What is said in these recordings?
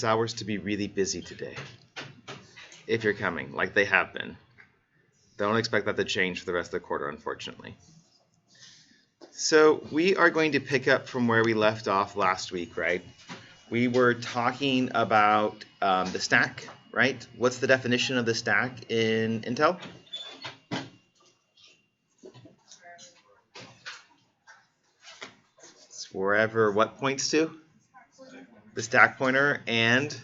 hours to be really busy today. If you're coming, like they have been. Don't expect that to change for the rest of the quarter, unfortunately. So we are going to pick up from where we left off last week, right? We were talking about the stack, right? What's the definition of the stack in Intel? It's wherever what points to? The stack pointer and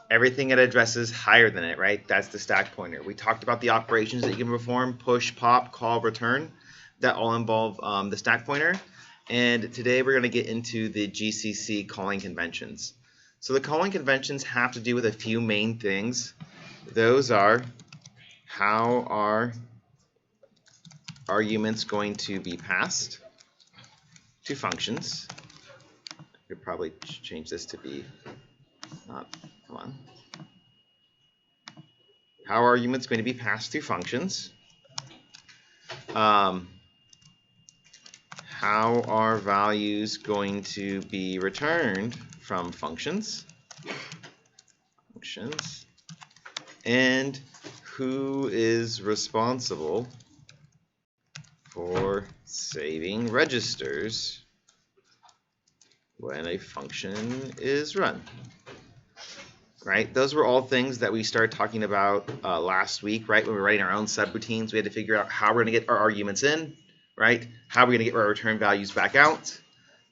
everything it addresses higher than it, right? That's the stack pointer. We talked about the operations that you can perform, push, pop, call, return. That all involve the stack pointer. And today we're going to get into the GCC calling conventions. So the calling conventions have to do with a few main things. Those are how are arguments going to be passed to functions. I could probably change this to be not, come on. How are arguments going to be passed through functions? How are values going to be returned from functions? And who is responsible for saving registers when a function is run? Right? Those were all things that we started talking about last week, right? When we were writing our own subroutines, we had to figure out how we're going to get our arguments in, right? How we're going to get our return values back out,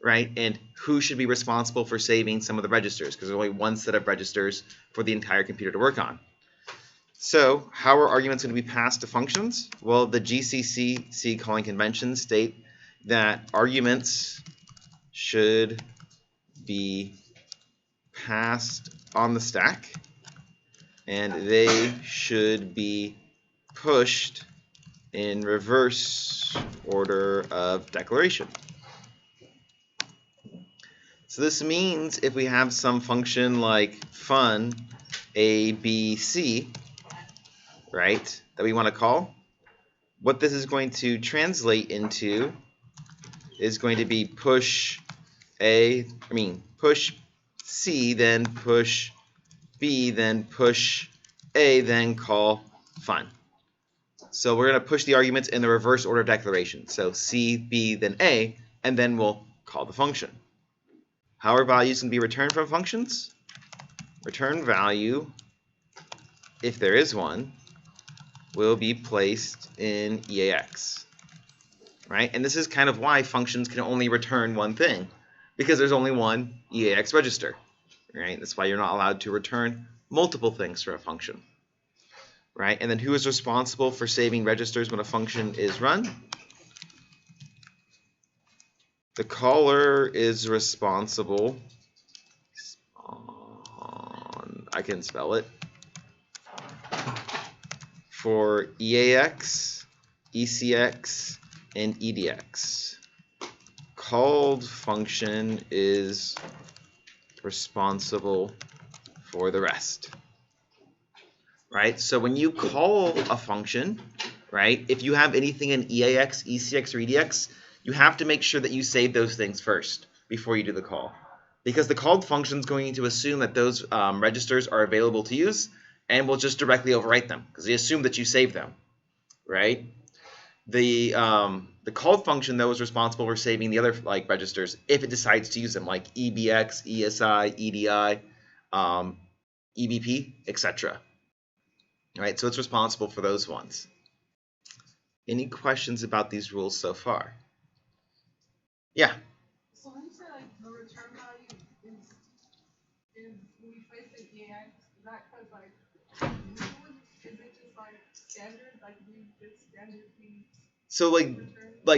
right? And who should be responsible for saving some of the registers, because there's only one set of registers for the entire computer to work on. So how are arguments going to be passed to functions? Well, the GCC calling conventions state that arguments should be passed on the stack, and they should be pushed in reverse order of declaration. So this means if we have some function like fun a, b, c, right, that we want to call, what this is going to translate into is going to be push C, then push B, then push A, then call fun. So we're going to push the arguments in the reverse order declaration. So C, B, then A, and then we'll call the function. How are values going to be returned from functions? Return value, if there is one, will be placed in EAX. Right? And this is kind of why functions can only return one thing, because there's only one EAX register. Right? That's why you're not allowed to return multiple things for a function. Right? And then who is responsible for saving registers when a function is run? The caller is responsible, I can spell it, for EAX, ECX, and EDX. Called function is responsible for the rest. Right? So when you call a function, right, if you have anything in EAX, ECX, or EDX, you have to make sure that you save those things first before you do the call. Because the called function is going to assume that those registers are available to use and will just directly overwrite them because they assume that you save them. Right? The called function, though, is responsible for saving the other registers if it decides to use them, like EBX, ESI, EDI, EBP, etc. Right, so it's responsible for those ones. Any questions about these rules so far? Yeah. So when you say the return value is when we place it in EAX, is that because is it just standard, we just standard things? So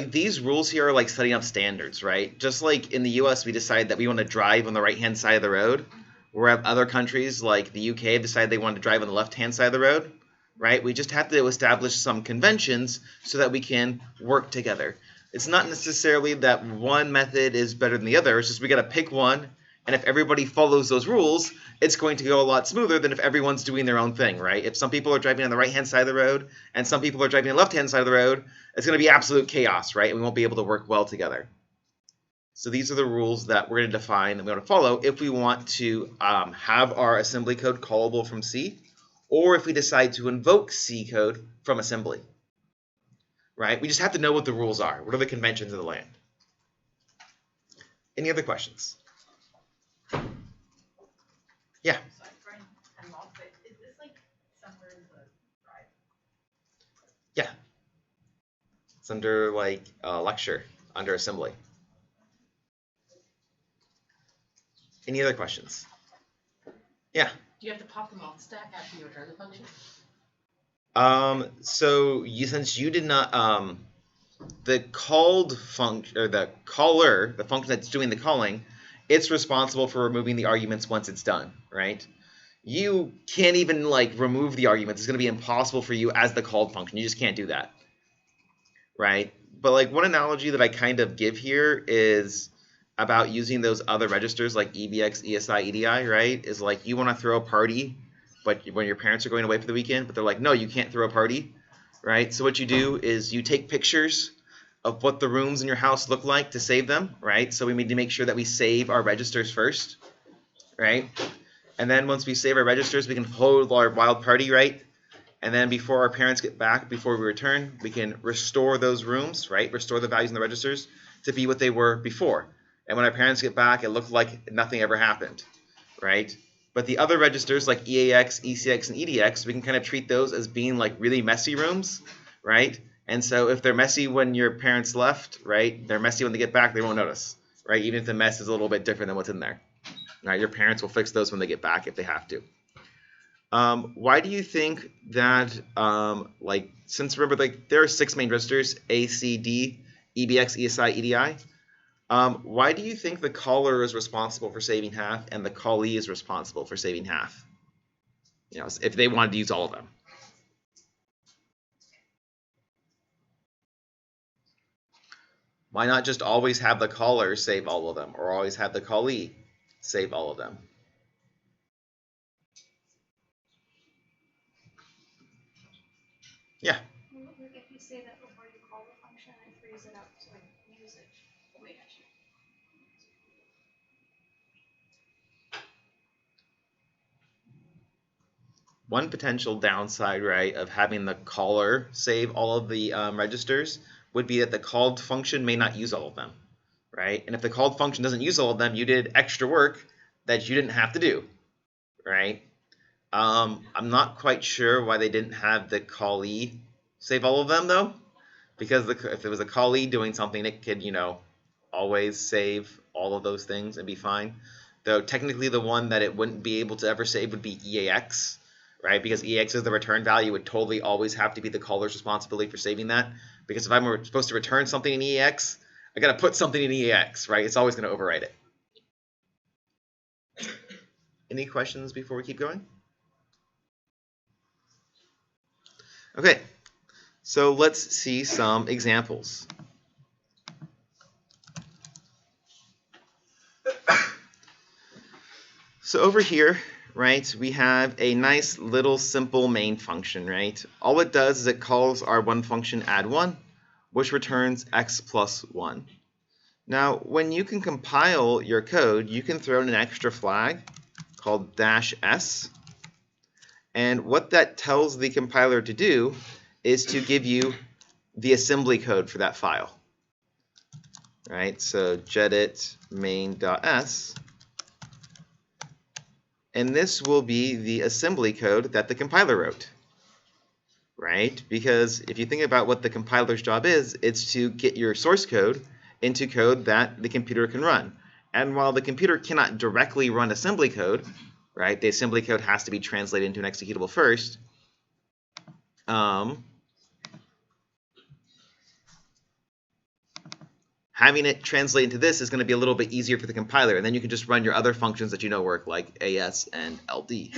these rules here are setting up standards, right? Just like in the US we decide that we want to drive on the right hand side of the road, where other countries like the UK decide they want to drive on the left hand side of the road, right? We just have to establish some conventions so that we can work together. It's not necessarily that one method is better than the other. It's just we got to pick one, and if everybody follows those rules, it's going to go a lot smoother than if everyone's doing their own thing, right? If some people are driving on the right-hand side of the road and some people are driving on the left-hand side of the road, it's going to be absolute chaos, right? And we won't be able to work well together. So these are the rules that we're going to define and we're going to follow if we want to have our assembly code callable from C, or if we decide to invoke C code from assembly. Right? We just have to know what the rules are. What are the conventions of the land? Any other questions? Yeah. Sorry, Brian, I'm off, but is this like somewhere in the drive? Yeah. It's under like lecture, under assembly. Any other questions? Yeah. Do you have to pop them off the stack after you return the function? So since you did not the called function, or the caller, the function that's doing the calling, it's responsible for removing the arguments once it's done, right? You can't even like remove the arguments. It's going to be impossible for you as the called function. You just can't do that, right? But like one analogy that I kind of give here is about using those other registers like EBX, ESI, EDI, right? Is like you want to throw a party, but when your parents are going away for the weekend, but they're like, no, you can't throw a party, right? So what you do is you take pictures of what the rooms in your house look like to save them, right? So we need to make sure that we save our registers first, right? And then once we save our registers, we can hold our wild party, right? And then before our parents get back, before we return, we can restore those rooms, right? Restore the values in the registers to be what they were before. And when our parents get back, it looked like nothing ever happened, right? But the other registers like EAX, ECX, and EDX, we can kind of treat those as being like really messy rooms, right? And so if they're messy when your parents left, right, they're messy when they get back, they won't notice, right? Even if the mess is a little bit different than what's in there. Right? Your parents will fix those when they get back if they have to. Why do you think that, like, since remember, like, there are 6 main registers, A, C, D, EBX, ESI, EDI. Why do you think the caller is responsible for saving half and the callee is responsible for saving half? You know, if they wanted to use all of them. Why not just always have the caller save all of them, or always have the callee save all of them? Yeah. Like if you say that before you call the function, it frees it up to like usage. Wait, actually. One potential downside, right, of having the caller save all of the registers would be that the called function may not use all of them, right? And if the called function doesn't use all of them, you did extra work that you didn't have to do, right? I'm not quite sure why they didn't have the callee save all of them, though, because if it was a callee doing something, it could, you know, always save all of those things and be fine. Though technically the one that it wouldn't be able to ever save would be EAX, right? Because EAX is the return value, would totally always have to be the caller's responsibility for saving that. Because if I'm supposed to return something in EAX, I got to put something in EAX, right? It's always going to overwrite it. Any questions before we keep going? Okay, so let's see some examples. So over here, right, we have a nice little simple main function, right? All it does is it calls our one function add1, which returns x plus 1. Now, when you can compile your code, you can throw in an extra flag called -s. And what that tells the compiler to do is to give you the assembly code for that file. Right, so gedit main.s. And this will be the assembly code that the compiler wrote, right? Because if you think about what the compiler's job is, it's to get your source code into code that the computer can run. And while the computer cannot directly run assembly code, right, the assembly code has to be translated into an executable first. Having it translate into this is going to be a little bit easier for the compiler, and then you can just run your other functions that you know work, like AS and LD,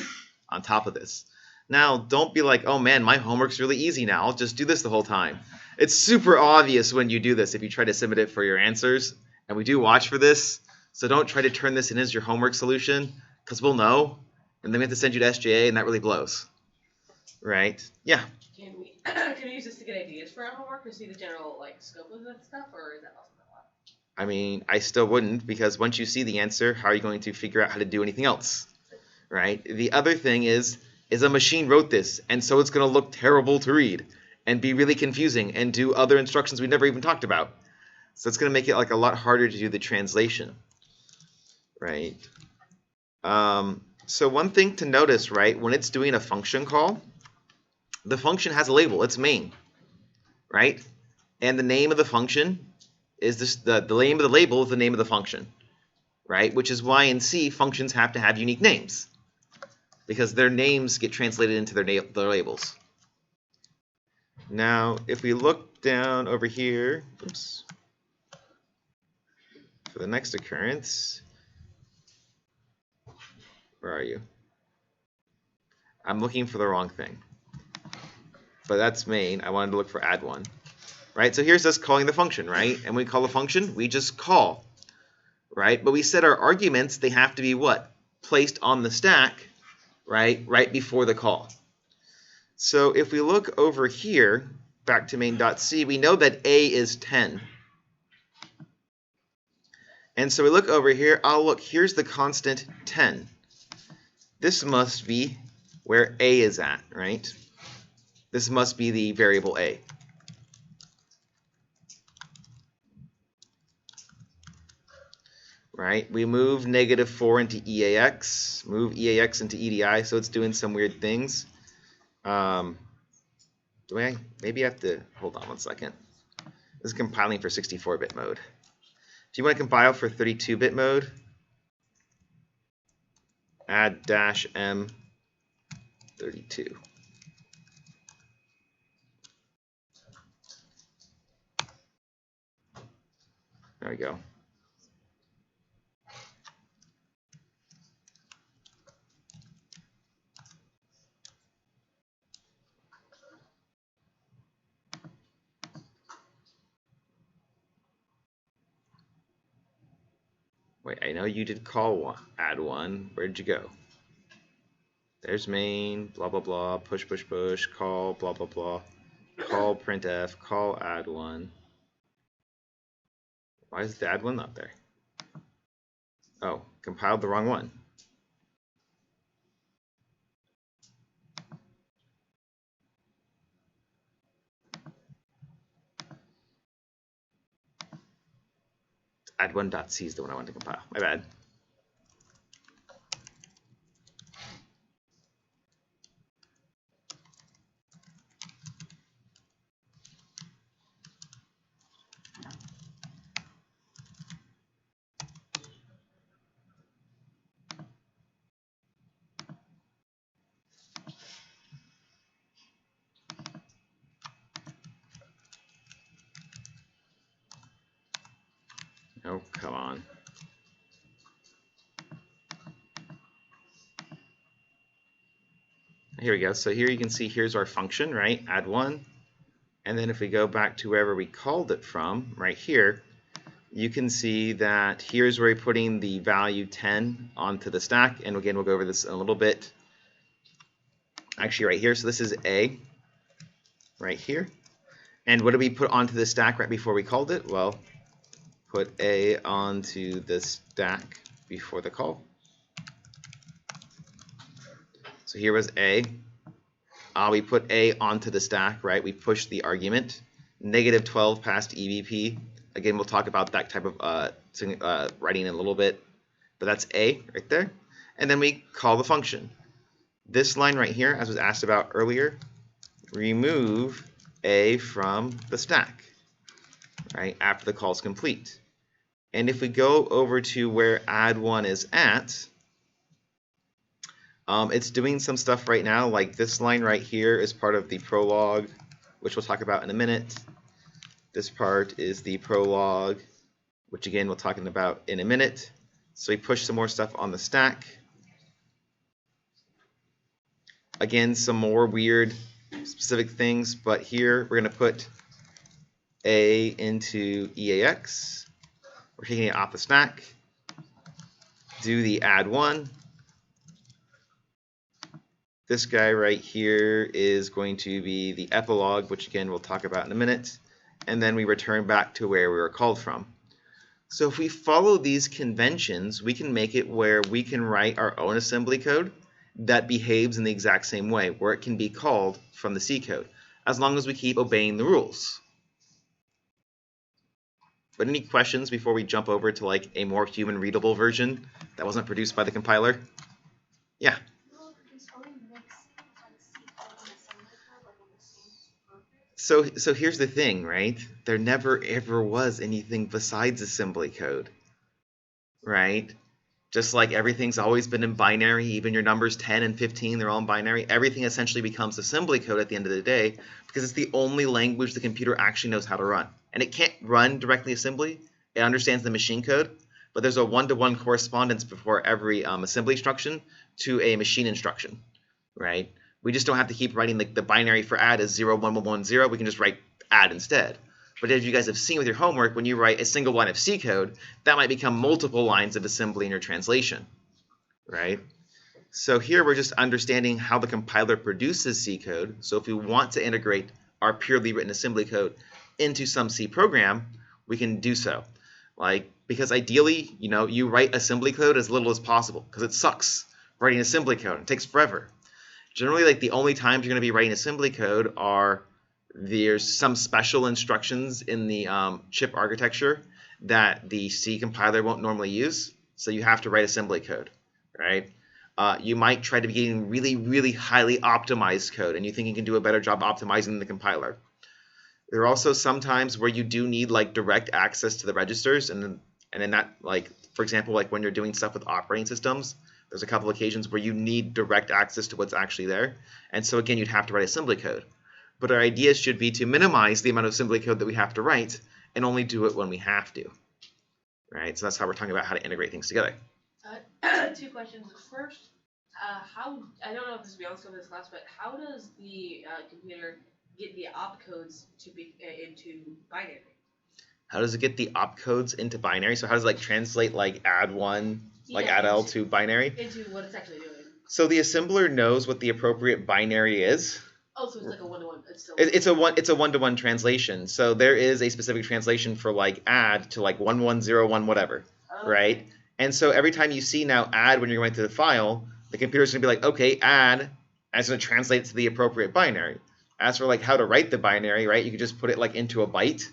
on top of this. Now, don't be like, oh man, my homework's really easy now. I'll just do this the whole time. It's super obvious when you do this if you try to submit it for your answers, and we do watch for this, so don't try to turn this in as your homework solution, because we'll know, and then we have to send you to SJA, and that really blows. Right? Yeah? Can we use this to get ideas for our homework or see the general like scope of that stuff, or is that also not a lot? I mean, I still wouldn't, because once you see the answer, how are you going to figure out how to do anything else, right? The other thing is a machine wrote this, and so it's going to look terrible to read and be really confusing and do other instructions we never even talked about. So it's going to make it like a lot harder to do the translation, right? So one thing to notice, right, when it's doing a function call, the function has a label, it's main, right? And the name of the function is this, the name of the label is the name of the function, right? Which is why in C, functions have to have unique names, because their names get translated into their labels. Now, if we look down over here, oops, for the next occurrence, where are you? I'm looking for the wrong thing. But that's main. I wanted to look for add one. Right? So here's us calling the function, right? And when we call the function, we just call. Right? But we said our arguments, they have to be what? Placed on the stack, right? Right before the call. So if we look over here, back to main.c, we know that a is 10. And so we look over here, here's the constant 10. This must be where a is at, right? This must be the variable a. Right? We move -4 into EAX, move EAX into EDI, so it's doing some weird things. Maybe I have to, hold on one second. This is compiling for 64-bit mode. If you want to compile for 32-bit mode, add -m 32. There we go. Wait, I know you did call one, add one. Where'd you go? There's main, blah, blah, blah, push, push, push, call, blah, blah, blah, call printf, call add one. Why is the add one not there? Oh, compiled the wrong one. Add1.c is the one I want to compile. My bad. Oh, come on. Here we go. So here you can see here's our function, right? Add one. And then if we go back to wherever we called it from, right here, you can see that here's where we're putting the value 10 onto the stack. And again, we'll go over this in a little bit. Actually, right here. So this is A, right here. And what did we put onto the stack right before we called it? Well, put A onto the stack before the call. So here was A. We put A onto the stack, right? We pushed the argument. -12 past EBP. Again, we'll talk about that type of writing in a little bit. But that's A right there. And then we call the function. This line right here, as was asked about earlier, remove A from the stack, right? After the call is complete. And if we go over to where add one is at, it's doing some stuff right now, like this line right here is part of the prologue, which we'll talk about in a minute. This part is the prologue, which again we'll talk about in a minute. So we push some more stuff on the stack. Again, some more weird specific things, but here we're going to put A into EAX. We're taking it off the stack. Do the add one. This guy right here is going to be the epilogue, which again we'll talk about in a minute. And then we return back to where we were called from. So if we follow these conventions, we can make it where we can write our own assembly code that behaves in the exact same way, where it can be called from the C code, as long as we keep obeying the rules. But any questions before we jump over to like a more human readable version that wasn't produced by the compiler? Yeah. So here's the thing, right? There never ever was anything besides assembly code, right? Just like everything's always been in binary, even your numbers 10 and 15, they're all in binary. Everything essentially becomes assembly code at the end of the day because it's the only language the computer actually knows how to run. And it can't run directly assembly. It understands the machine code, but there's a one-to-one correspondence before every assembly instruction to a machine instruction, right? We just don't have to keep writing the binary for add as 0, 1, 1, 1, 0. We can just write add instead. But as you guys have seen with your homework, when you write a single line of C code, that might become multiple lines of assembly in your translation, right? So here we're just understanding how the compiler produces C code. So if we want to integrate our purely written assembly code into some C program, we can do so. Because ideally, you write assembly code as little as possible because it sucks writing assembly code. It takes forever. Generally, the only times you're going to be writing assembly code are there's some special instructions in the chip architecture that the C compiler won't normally use, so you have to write assembly code, right? You might try to be getting really, really highly optimized code, and you think you can do a better job optimizing than the compiler. There are also some times where you do need direct access to the registers, and then that, for example, when you're doing stuff with operating systems, there's a couple occasions where you need direct access to what's actually there, and so again, you'd have to write assembly code. But our idea should be to minimize the amount of assembly code that we have to write and only do it when we have to, right? So that's how we're talking about how to integrate things together. 2 questions. First, I don't know if this will be also in this class, but how does the computer get the opcodes to be into binary? How does it get the opcodes into binary? So how does it translate add1, add L to binary? Into what it's actually doing. So the assembler knows what the appropriate binary is. Oh, so it's like a one-to-one. It's a one-to-one translation. So there is a specific translation for add to 1101 whatever, right? And so every time you see now add when you're going through the file, the computer's going to be okay, add, and it's going to translate it to the appropriate binary. As for how to write the binary, right? You can just put it into a byte,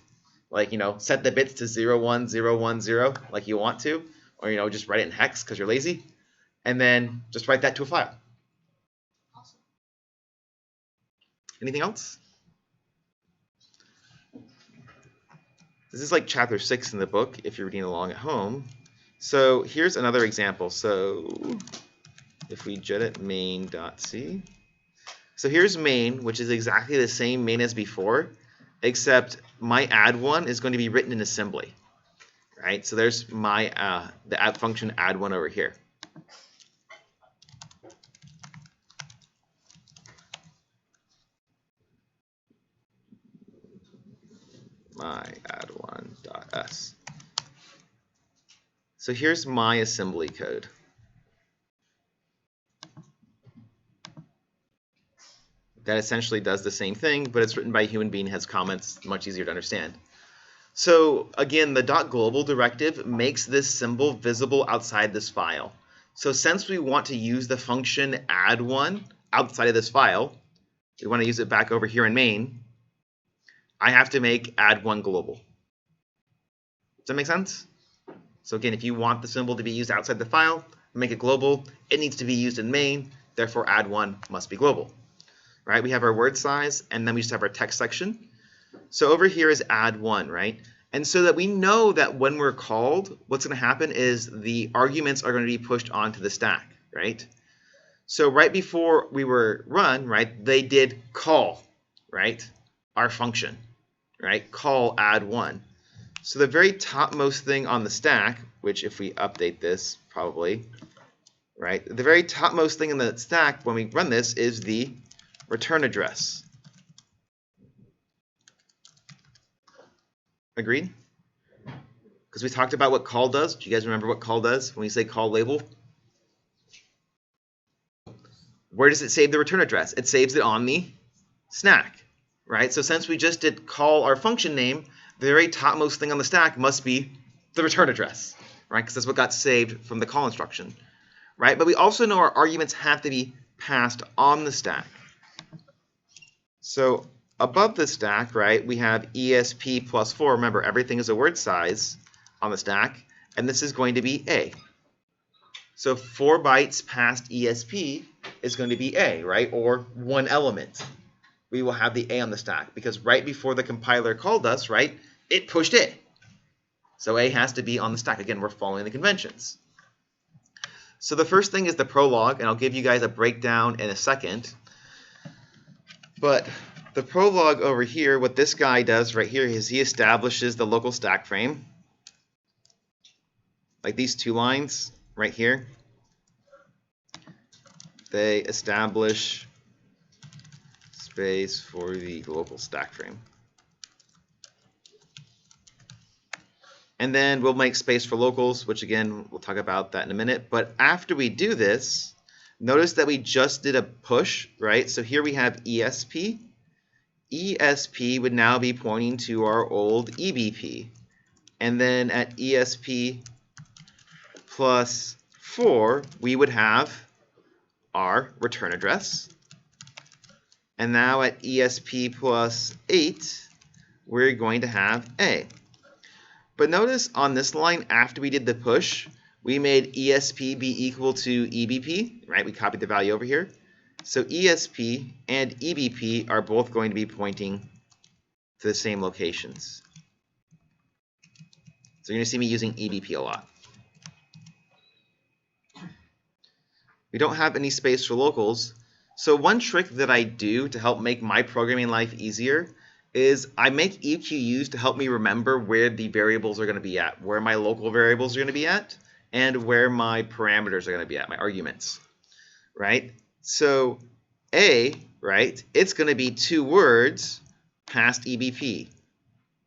set the bits to 01010 like you want to, or just write it in hex because you're lazy, and then just write that to a file. Anything else? This is chapter 6 in the book if you're reading along at home. So here's another example. So if we jedit main.c. So here's main, which is exactly the same main as before, except my add1 is going to be written in assembly, right? So there's my the add function add1 over here. My add1.s. So here's my assembly code. That essentially does the same thing, but it's written by a human being, has comments, much easier to understand. So again, the .global directive makes this symbol visible outside this file. So since we want to use the function add1 outside of this file, we want to use it back over here in main, I have to make add1 global. Does that make sense? So again, if you want the symbol to be used outside the file, make it global, it needs to be used in main, therefore add1 must be global. Right? We have our word size, and then we just have our text section. So over here is add1, right? And so that we know that when we're called, what's going to happen is the arguments are going to be pushed onto the stack, right? So right before we were run, right, they did call, right, our function, right, call add1. So the very topmost thing on the stack, which if we update this, probably, right, the very topmost thing in the stack when we run this is the return address. Agreed? Because we talked about what call does. Do you guys remember what call does when we say call label? Where does it save the return address? It saves it on the stack, right? So since we just did call our function name, the very topmost thing on the stack must be the return address, right? Because that's what got saved from the call instruction, right? But we also know our arguments have to be passed on the stack. So above the stack, right, we have ESP plus 4. Remember, everything is a word size on the stack, and this is going to be A. So 4 bytes past ESP is going to be A, right, or one element. We will have the A on the stack, because right before the compiler called us, right, it pushed A. So A has to be on the stack. Again, we're following the conventions. So the first thing is the prologue, and I'll give you guys a breakdown in a second. But the prologue over here, what this guy does right here is he establishes the local stack frame, like these 2 lines right here. They establish space for the local stack frame. And then we'll make space for locals, which again, we'll talk about that in a minute. But after we do this, notice that we just did a push, right? So here we have ESP. ESP would now be pointing to our old EBP. And then at ESP plus 4, we would have our return address. And now at ESP plus 8, we're going to have A. But notice on this line, after we did the push, we made ESP be equal to EBP, right? We copied the value over here. So ESP and EBP are both going to be pointing to the same locations. So you're going to see me using EBP a lot. We don't have any space for locals. So one trick that I do to help make my programming life easier is I make EQUs to help me remember where the variables are going to be at, where my local variables are going to be at, and where my parameters are going to be at, my arguments, right? So A, right, it's going to be 2 words past EBP.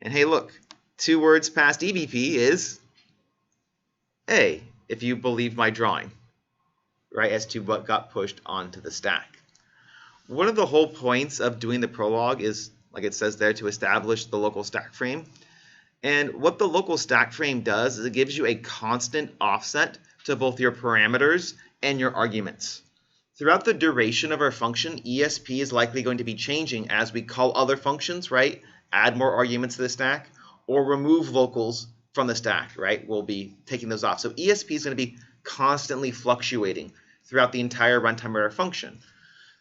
And hey, look, 2 words past EBP is A, if you believe my drawing, right, as to what got pushed onto the stack. One of the whole points of doing the prologue is, like it says there, to establish the local stack frame. And what the local stack frame does is it gives you a constant offset to both your parameters and your arguments. Throughout the duration of our function, ESP is likely going to be changing as we call other functions, right? Add more arguments to the stack, or remove locals from the stack, right? We'll be taking those off. So ESP is going to be constantly fluctuating throughout the entire runtime of our function.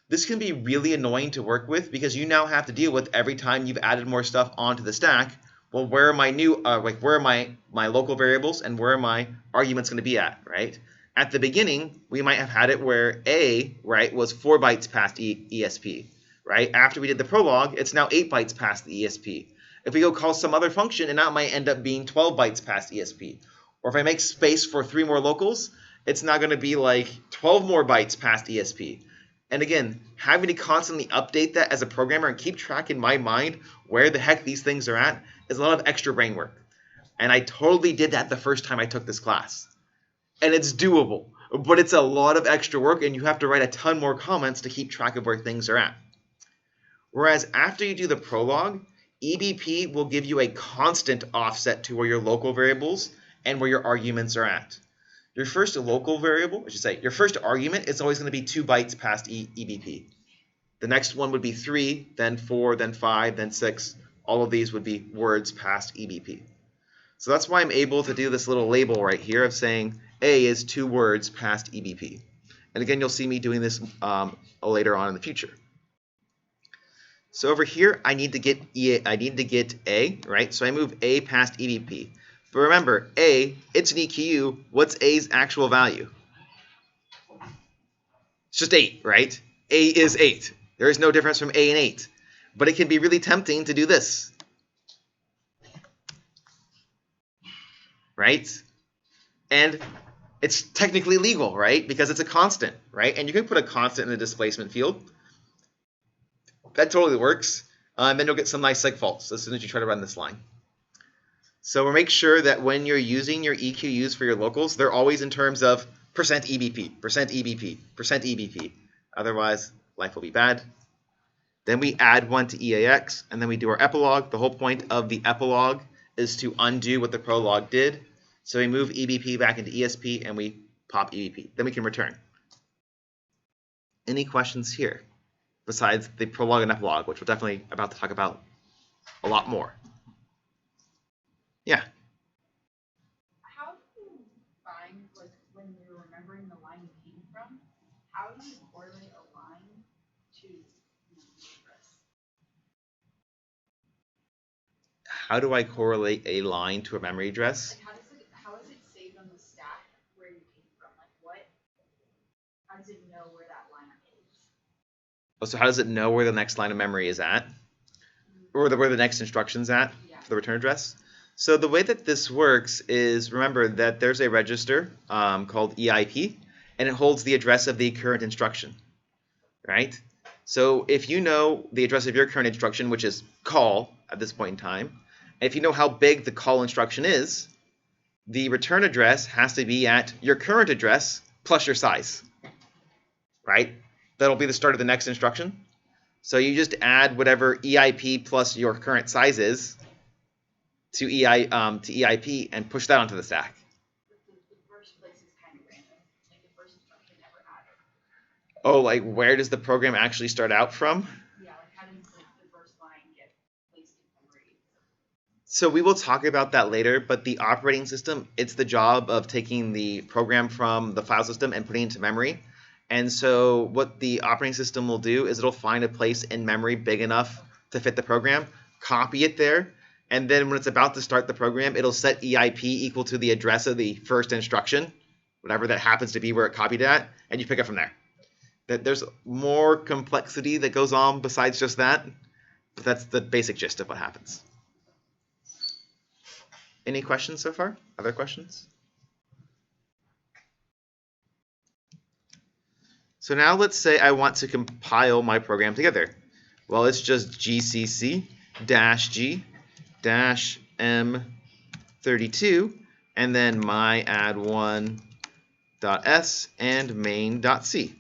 This can be really annoying to work with because you now have to deal with every time you've added more stuff onto the stack. Well, where are my new, where are my local variables and where are my arguments going to be at, right? At the beginning, we might have had it where A, right, was 4 bytes past ESP, right? After we did the prologue, it's now 8 bytes past the ESP. If we go call some other function, and that might end up being 12 bytes past ESP. Or if I make space for 3 more locals, it's now going to be like 12 more bytes past ESP. And again, having to constantly update that as a programmer and keep track in my mind where the heck these things are at is a lot of extra brain work. And I totally did that the first time I took this class. And it's doable, but it's a lot of extra work and you have to write a ton more comments to keep track of where things are at. Whereas after you do the prologue, EBP will give you a constant offset to where your local variables and where your arguments are at. Your first local variable, I should say, your first argument is always going to be 2 bytes past EBP. The next one would be 3, then 4, then 5, then 6. All of these would be words past EBP. So that's why I'm able to do this little label right here of saying A is 2 words past EBP. And again, you'll see me doing this later on in the future. So over here, I need to get A, right? So I move A past EBP. But remember, A, it's an EQU. What's A's actual value? It's just 8, right? A is 8. There is no difference from A and 8. But it can be really tempting to do this, right? And it's technically legal, right? Because it's a constant, right? And you can put a constant in the displacement field. That totally works. And then you'll get some nice segfaults as soon as you try to run this line. So make sure that when you're using your EQUs for your locals, they're always in terms of %EBP, %EBP, %EBP. Otherwise, life will be bad. Then we add one to EAX, and then we do our epilogue. The whole point of the epilogue is to undo what the prologue did. So we move EBP back into ESP and we pop EBP. Then we can return. Any questions here besides the prologue and epilogue, which we're definitely about to talk about a lot more? Yeah. How do you find, like, when you're remembering the line you came from, how do you correlate a line to memory address? How do I correlate a line to a memory address? Like, how is it saved on the stack where you came from? Like, how does it know where that line is? Oh, so how does it know where the next line of memory is at? Or where the next instruction's at for the return address? So the way that this works is, remember that there's a register called EIP, and it holds the address of the current instruction, right? So if you know the address of your current instruction, which is call at this point in time, and if you know how big the call instruction is, the return address has to be at your current address plus your size, right? That'll be the start of the next instruction. So you just add whatever EIP plus your current size is to EIP and push that onto the stack. The first place is kind of random. Like, the first instruction never added. Oh, like where does the program actually start out from? Yeah, like, how does, like, the first line get placed in memory? So we will talk about that later, but the operating system, it's the job of taking the program from the file system and putting it into memory. And so what the operating system will do is it'll find a place in memory big enough to fit the program, copy it there, and then when it's about to start the program, it'll set EIP equal to the address of the first instruction, whatever that happens to be where it copied at, and you pick it from there. There's more complexity that goes on besides just that, but that's the basic gist of what happens. Any questions so far? Other questions? So now let's say I want to compile my program together. Well, it's just gcc -g -m32 and then my add1.s and main.c.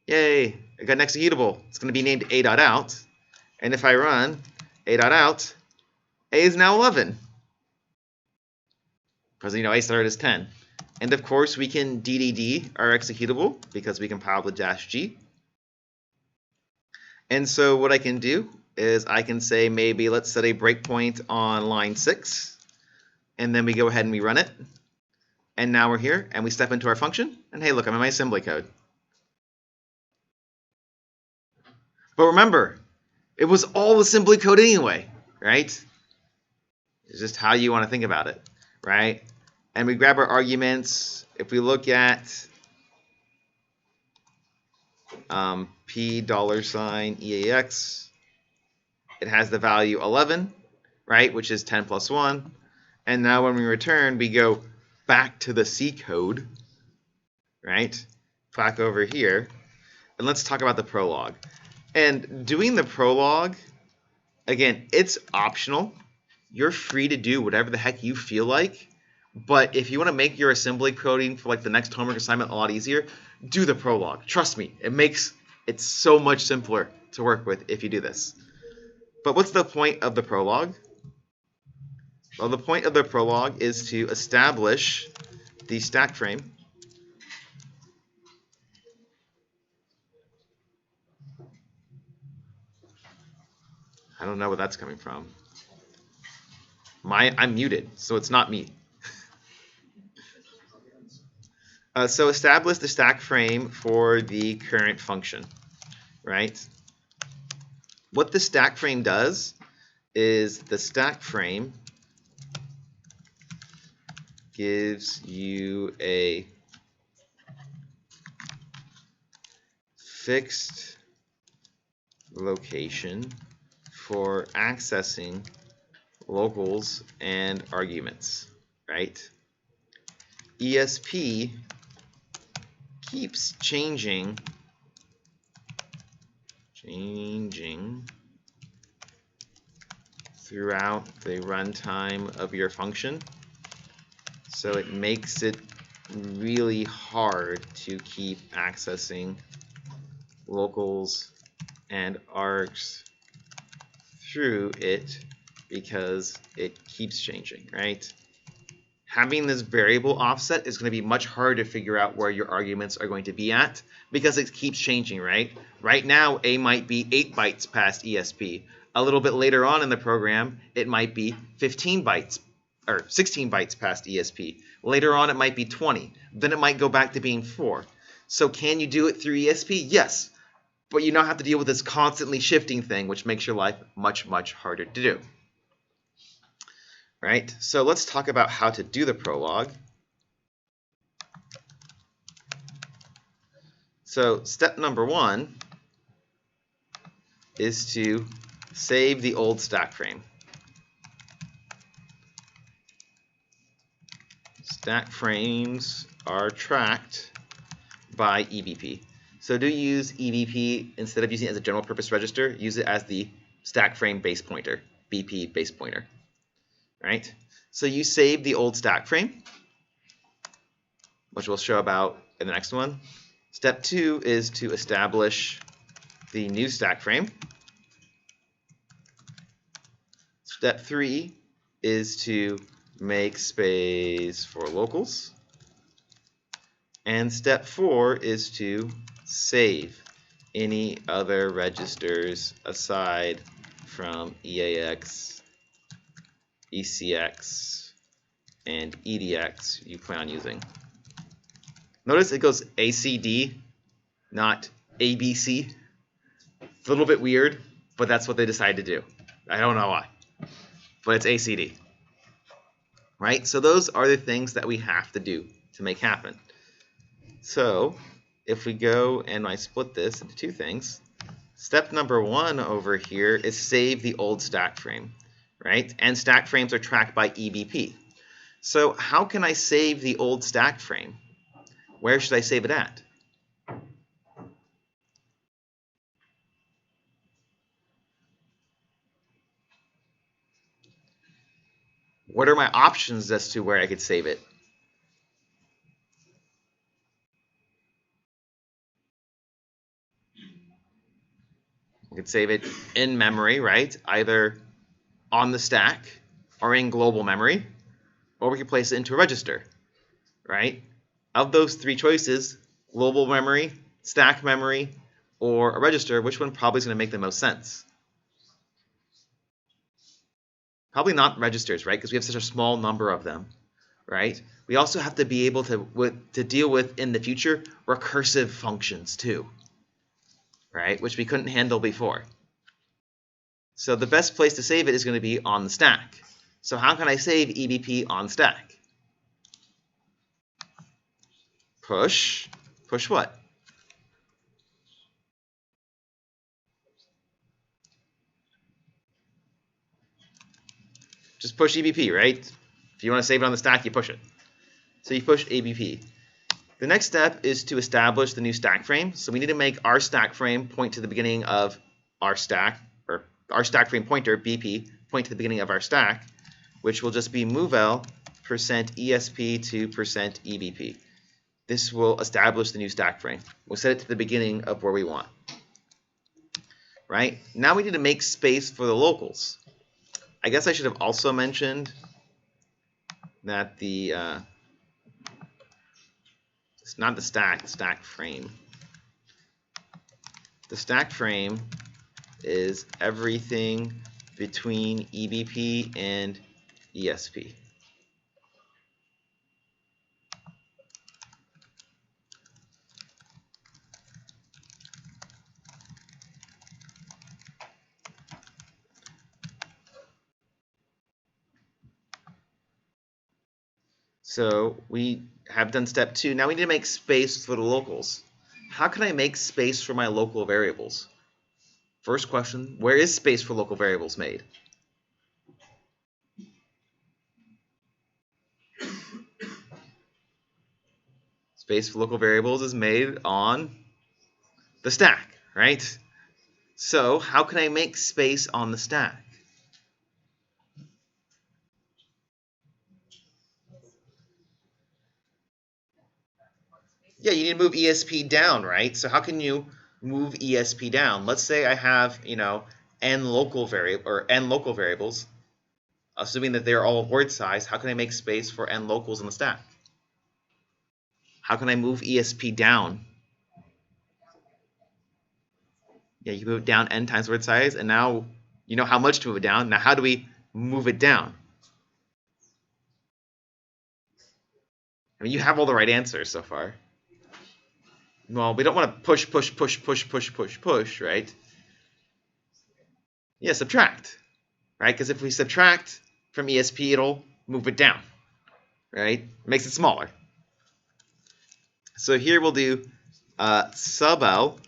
Yay, I got an executable. It's going to be named a.out. And if I run a.out, a is now 11. Because, a started as 10. And of course, we can DDD our executable because we compiled with -g. And so what I can do is I can say maybe let's set a breakpoint on line 6. And then we go ahead and we run it. And now we're here and we step into our function. And hey, look, I'm in my assembly code. But remember, it was all assembly code anyway, right? It's just how you want to think about it, right? And we grab our arguments. If we look at $$EAX, it has the value 11, right, which is 10 plus 1. And now when we return, we go back to the C code, right, back over here. And let's talk about the prologue. And doing the prologue, again, it's optional. You're free to do whatever the heck you feel like. But if you want to make your assembly coding for like the next homework assignment a lot easier, do the prologue. Trust me, it makes it so much simpler to work with if you do this. But what's the point of the prologue? Well, the point of the prologue is to establish the stack frame. I don't know where that's coming from. I'm muted, so it's not me. So establish the stack frame for the current function, right? What the stack frame does is the stack frame gives you a fixed location for accessing locals and arguments, right? ESP keeps changing throughout the runtime of your function. So it makes it really hard to keep accessing locals and args through it because it keeps changing, right? having this variable offset is going to be much harder to figure out where your arguments are going to be at because it keeps changing, right? Right now, A might be 8 bytes past ESP. A little bit later on in the program, it might be 15 bytes or 16 bytes past ESP. Later on, it might be 20. Then it might go back to being 4. So can you do it through ESP? Yes. But you now have to deal with this constantly shifting thing, which makes your life much, much harder to do. Right? So let's talk about how to do the prologue. So step number 1 is to save the old stack frame. Stack frames are tracked by EBP. So do use EBP instead of using it as a general purpose register. Use it as the stack frame base pointer, BP base pointer. Right? So you save the old stack frame, which we'll show about in the next one. Step 2 is to establish the new stack frame. Step 3 is to make space for locals. And step 4 is to save any other registers aside from EAX, ECX, and EDX you plan on using. Notice it goes ACD, not ABC. It's a little bit weird, but that's what they decided to do. I don't know why, but it's ACD. Right? So those are the things that we have to do to make happen. So if we go and I split this into two things, step number 1 over here is save the old stack frame, right? And stack frames are tracked by EBP. So how can I save the old stack frame? Where should I save it at? What are my options as to where I could save it? You could save it in memory, right? Either on the stack or in global memory, or we could place it into a register, right? Of those 3 choices, global memory, stack memory, or a register, which one probably is going to make the most sense? Probably not registers, right? Because we have such a small number of them, right? We also have to be able to deal with, in the future, recursive functions too, right? Which we couldn't handle before. So the best place to save it is going to be on the stack. So how can I save EBP on stack? Push what? Just push EBP, right? If you want to save it on the stack, you push it. So you push EBP. The next step is to establish the new stack frame. So we need to make our stack frame point to the beginning of our stack, or our stack frame pointer, BP, point to the beginning of our stack, which will just be movel %ESP to %EBP. This will establish the new stack frame. We'll set it to the beginning of where we want. Right? Now we need to make space for the locals. I guess I should have also mentioned that it's not the stack frame. The stack frame is everything between EBP and ESP. So we have done step 2. Now we need to make space for the locals. How can I make space for my local variables? First question, where is space for local variables made? Space for local variables is made on the stack, right? So how can I make space on the stack? Yeah, you need to move ESP down, right? So how can you move ESP down? Let's say I have, n local variables. assuming that they're all word size, how can I make space for n locals in the stack? How can I move ESP down? Yeah, you move it down n times word size, and now you know how much to move it down. Now, how do we move it down? I mean, you have all the right answers so far. Well, we don't want to push, right? Yeah, subtract, right? Because if we subtract from ESP, it'll move it down, right? It makes it smaller. So here we'll do sub L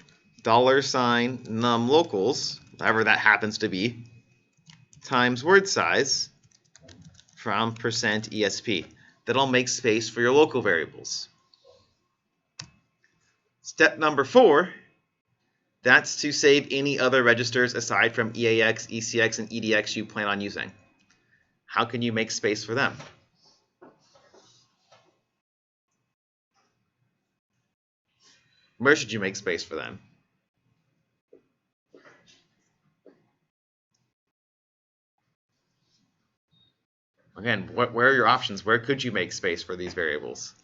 $num locals, however that happens to be, times word size from %ESP. That'll make space for your local variables. Step number 4, that's to save any other registers aside from EAX, ECX, and EDX you plan on using. How can you make space for them? Where should you make space for them? Again, where are your options? Where could you make space for these variables?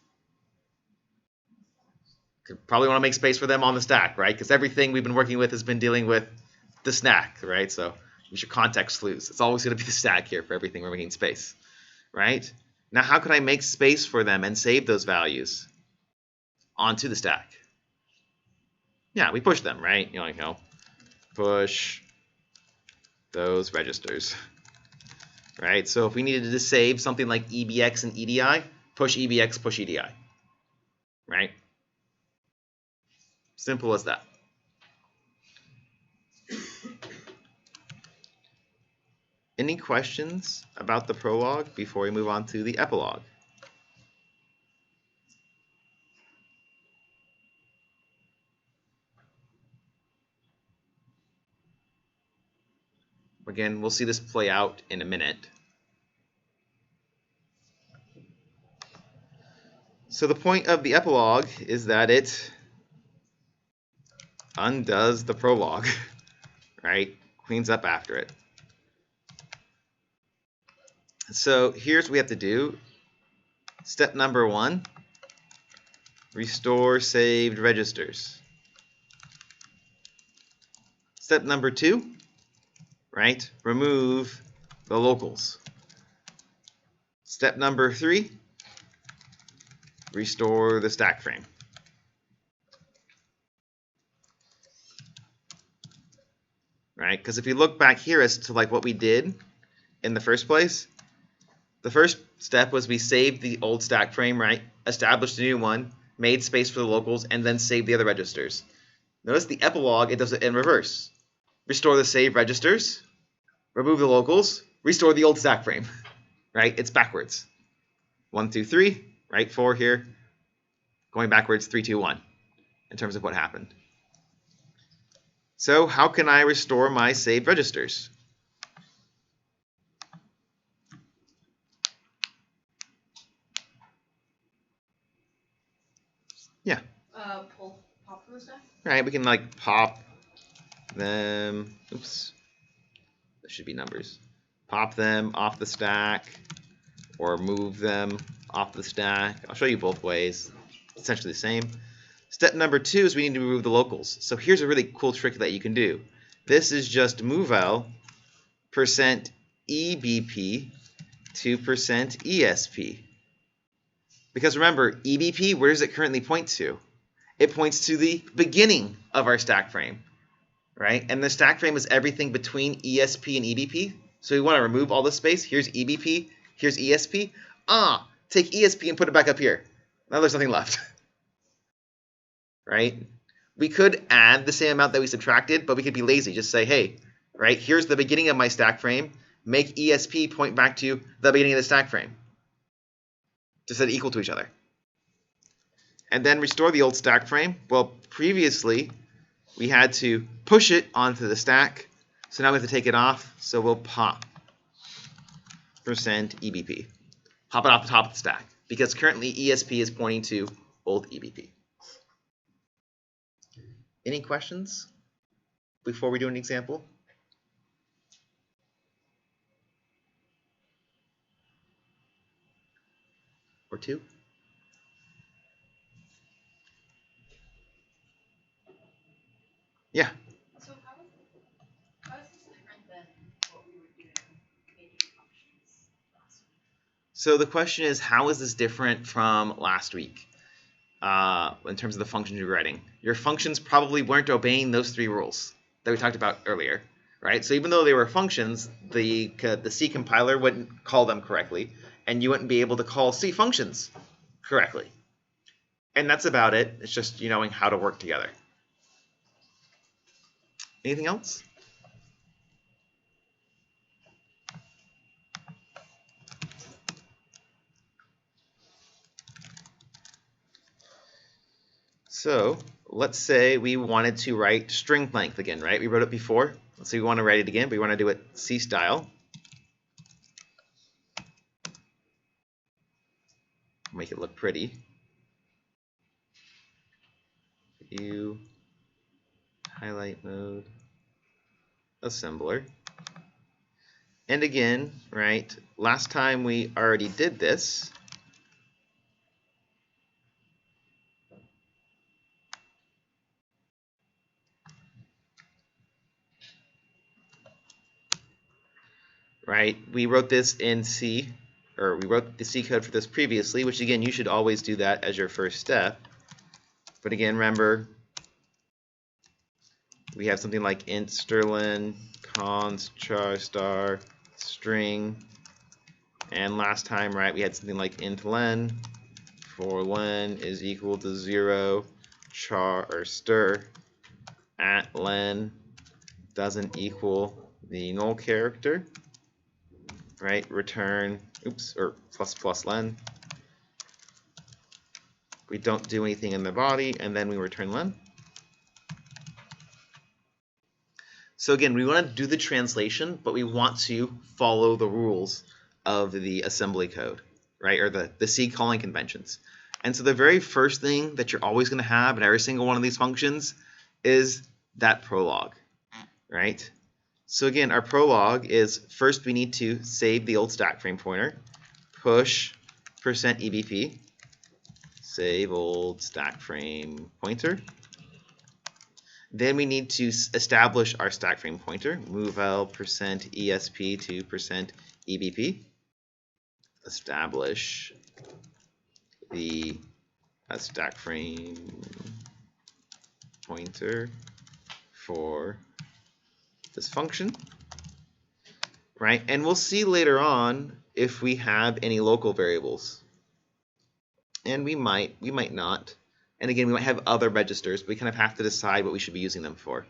Could probably want to make space for them on the stack, right? Because everything we've been working with has been dealing with the stack, right? So use your context clues. It's always going to be the stack here for everything we're making space, right? Now, how can I make space for them and save those values onto the stack? Yeah, we push them, right? Push those registers, right? So if we needed to save something like EBX and EDI, push EBX, push EDI, right? Simple as that. Any questions about the prologue before we move on to the epilogue? Again, we'll see this play out in a minute. So the point of the epilogue is that it undoes the prologue, right? Cleans up after it. So here's what we have to do. Step number 1, restore saved registers. Step number 2, right? Remove the locals. Step number 3, restore the stack frame. Right? Because if you look back here as to like what we did in the first place, the first step was we saved the old stack frame, right? Established a new one, made space for the locals, and then saved the other registers. Notice the epilogue, it does it in reverse. Restore the saved registers, remove the locals, restore the old stack frame, right? It's backwards. 1, 2, 3, right? 4 here, going backwards 3, 2, 1 in terms of what happened. So how can I restore my saved registers? Yeah. Pop from the stack? Right, we can like pop them. Oops. There should be numbers. Pop them off the stack or move them off the stack. I'll show you both ways. Essentially the same. Step number 2 is we need to remove the locals. So here's a really cool trick that you can do. This is just movl %EBP to %ESP. Because remember, EBP, where does it currently point to? It points to the beginning of our stack frame, right? And the stack frame is everything between ESP and EBP. So we want to remove all the space. Here's EBP, here's ESP. Take ESP and put it back up here. Now there's nothing left. Right? We could add the same amount that we subtracted, but we could be lazy. Just say, hey, right, here's the beginning of my stack frame. Make ESP point back to the beginning of the stack frame. Just set it equal to each other. And then restore the old stack frame. Well, previously, we had to push it onto the stack. So now we have to take it off. So we'll pop %EBP. Pop it off the top of the stack. Because currently ESP is pointing to old EBP. Any questions before we do an example? to. Yeah. So how is this different than what we were doing making functions last week? So the question is, how is this different from last week in terms of the functions you're writing? Your functions probably weren't obeying those 3 rules that we talked about earlier, right? So even though they were functions, the C compiler wouldn't call them correctly, and you wouldn't be able to call C functions correctly. And that's about it. It's just you knowing how to work together. Anything else? So let's say we wanted to write string length again, right? We wrote it before. Let's say we want to write it again, but we want to do it C style. Make it look pretty. View, highlight mode, assembler. And again, right, last time we already did this. Right, we wrote this in C, or we wrote the C code for this previously, which again, you should always do that as your first step. But again, remember, we have something like int strlen, const char star, string, and last time, right, we had something like int len, for len is equal to 0, char or stir at len doesn't equal the null character, right? Return, oops, or plus plus len. We don't do anything in the body, and then we return len. So again, we want to do the translation, but we want to follow the rules of the assembly code, right? Or the C calling conventions. And so the very first thing that you're always going to have in every single one of these functions is that prologue, right? So again, our prologue is first we need to save the old stack frame pointer, push %ebp, save old stack frame pointer. Then we need to establish our stack frame pointer, movel %esp to %ebp. Establish the stack frame pointer for this function, right? And we'll see later on if we have any local variables. And we might not. And again, we might have other registers, but we kind of have to decide what we should be using them for,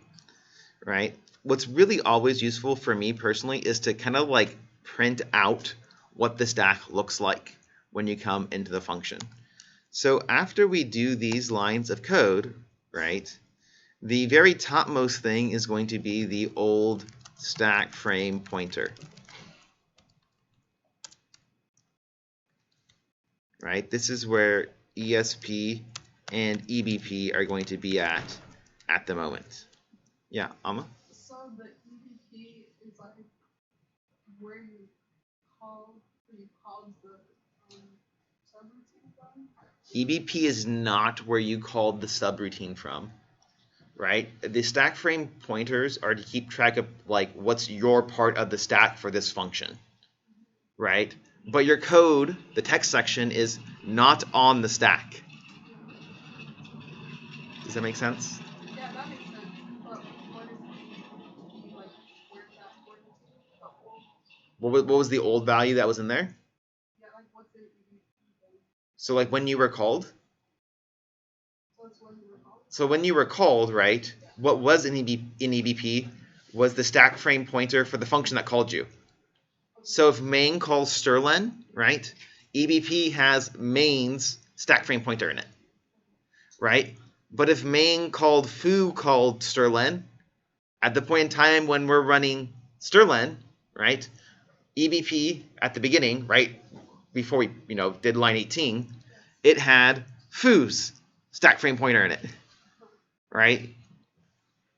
right? What's really always useful for me personally is to kind of like print out what the stack looks like when you come into the function. So after we do these lines of code, right, the very topmost thing is going to be the old stack frame pointer. Right? This is where ESP and EBP are going to be at the moment. Yeah, Amma? So the EBP is like where you call the subroutine from? EBP is not where you called the subroutine from, right? The stack frame pointers are to keep track of like what's your part of the stack for this function, right? But your code, the text section, is not on the stack. Does that make sense? Yeah, that makes sense. But what is EBP, like where's that going to? The old, What was the old value that was in there? yeah, like what's the EBP thing? So like when you were called? So it's when you were called? So when you were called, right, what was in EBP was the stack frame pointer for the function that called you. So if main calls strlen, right, EBP has main's stack frame pointer in it, right? But if main called foo called strlen, at the point in time when we're running strlen, right, EBP at the beginning, right, before we did line 18, it had foo's stack frame pointer in it, right?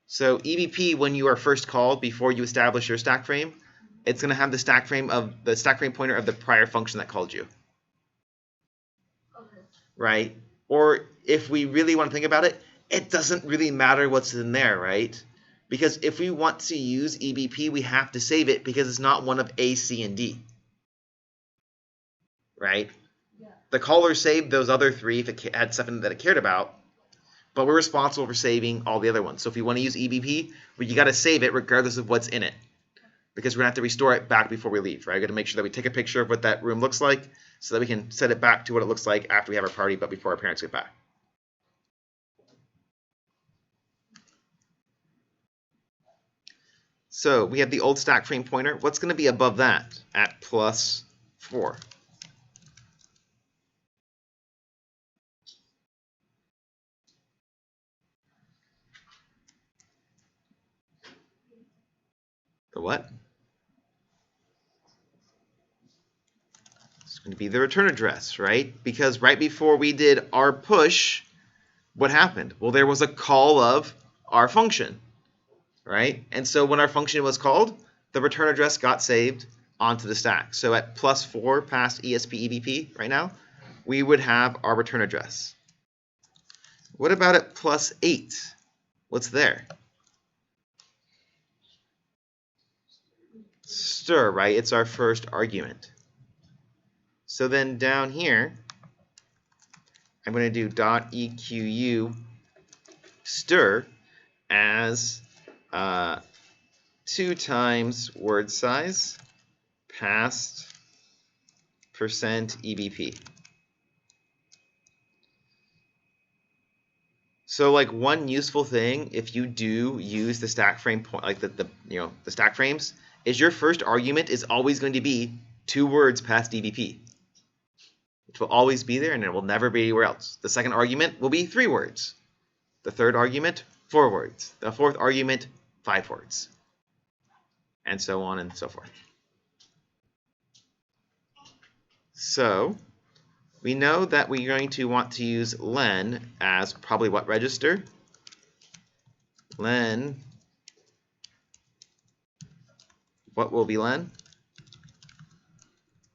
So EBP, when you are first called before you establish your stack frame, it's going to have the stack frame pointer of the prior function that called you. right? Or if we really want to think about it, it doesn't really matter what's in there, right? Because if we want to use EBP, we have to save it because it's not one of A, C, and D, right? Yeah. The caller saved those other three if it had something that it cared about, but we're responsible for saving all the other ones. So if you want to use EBP, well, you got to save it regardless of what's in it, because we're going to have to restore it back before we leave, right? We've got to make sure that we take a picture of what that room looks like so that we can set it back to what it looks like after we have our party, but before our parents get back. So we have the old stack frame pointer. What's going to be above that at +4? The what? It's going to be the return address, right? Because right before we did our push, what happened? Well, there was a call of our function, right? And so when our function was called, the return address got saved onto the stack. So at +4 past ESP EBP right now, we would have our return address. What about at +8? What's there? Stir, right? It's our first argument. So then down here, I'm going to do .equ stir as 2 times word size past %EBP. So like one useful thing, if you do use the stack frame point, like the stack frames, is your first argument is always going to be 2 words past EBP. It will always be there and it will never be anywhere else. The second argument will be 3 words. The third argument, 4 words. The fourth argument, 5 words. And so on and so forth. So we know that we're going to want to use len as probably what register? Len. What will be len?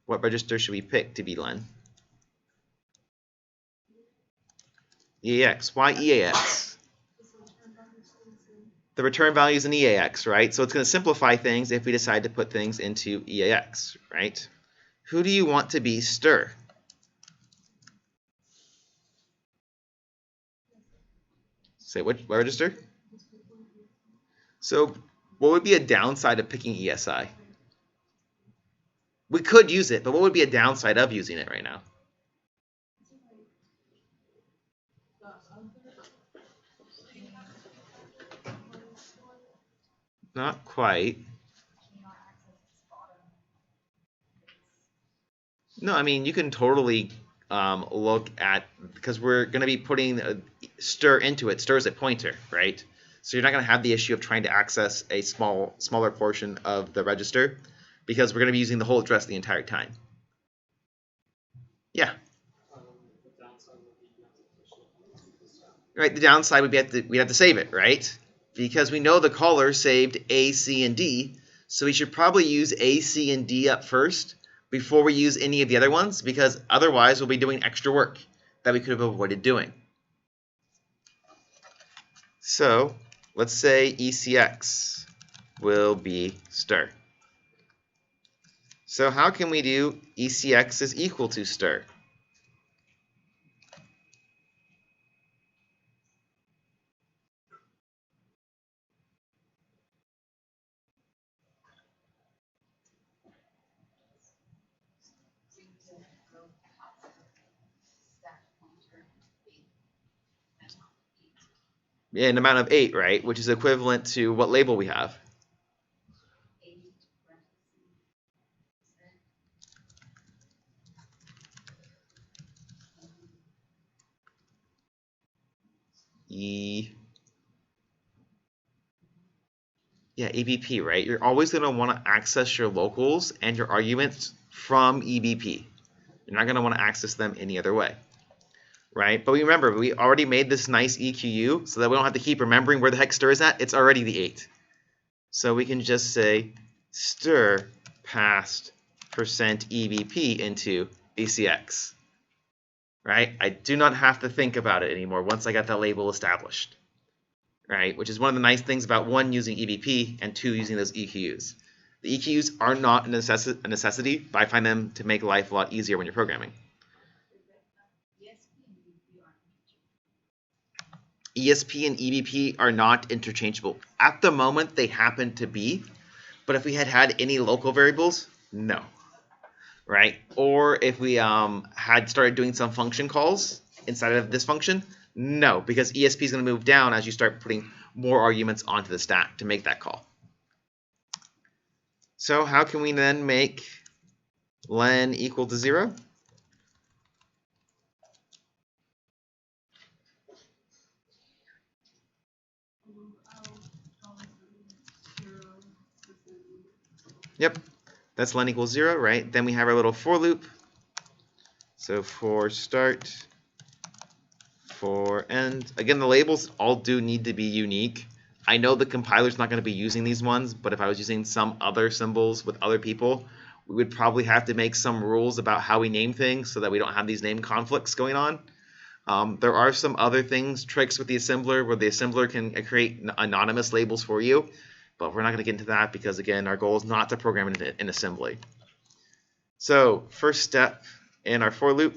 What register should we pick to be len? EAX. Why EAX? The return value is an EAX, right? So it's going to simplify things if we decide to put things into EAX, right? Who do you want to be stir? Say what register? So what would be a downside of picking ESI? We could use it, but what would be a downside of using it right now? Not quite. No, I mean, you can totally look at, because we're going to be putting stir into it. Stir is a pointer, right? So you're not going to have the issue of trying to access a smaller portion of the register, because we're going to be using the whole address the entire time. Yeah. Right, the downside would be we'd have to save it, right? Because we know the caller saved A, C, and D, so we should probably use A, C, and D up first before we use any of the other ones, because otherwise we'll be doing extra work that we could have avoided doing. So let's say ECX will be stir. So how can we do ECX is equal to stir? Yeah, an amount of 8, right? Which is equivalent to what label we have? Yeah, EBP, right? You're always going to want to access your locals and your arguments from EBP. You're not going to want to access them any other way, right? But remember, we already made this nice EQU so that we don't have to keep remembering where the heck stir is at. It's already the 8. So we can just say stir past %EBP into ECX. right? I do not have to think about it anymore once I got that label established, right? Which is one of the nice things about one, using EBP, and two, using those EQs. The EQs are not a necessity, but I find them to make life a lot easier when you're programming. ESP and EBP are not interchangeable. At the moment, they happen to be, but if we had any local variables, no. Right? Or if we had started doing some function calls inside of this function, no, because ESP is going to move down as you start putting more arguments onto the stack to make that call. So how can we then make len equal to 0? Yep, that's len equals 0, right? Then we have our little for loop. So for start, for end. Again, the labels all do need to be unique. I know the compiler's not going to be using these ones, but if I was using some other symbols with other people, we would probably have to make some rules about how we name things so that we don't have these name conflicts going on. There are some other tricks with the assembler, where the assembler can create anonymous labels for you, but we're not going to get into that because, again, our goal is not to program it in assembly. So first step in our for loop,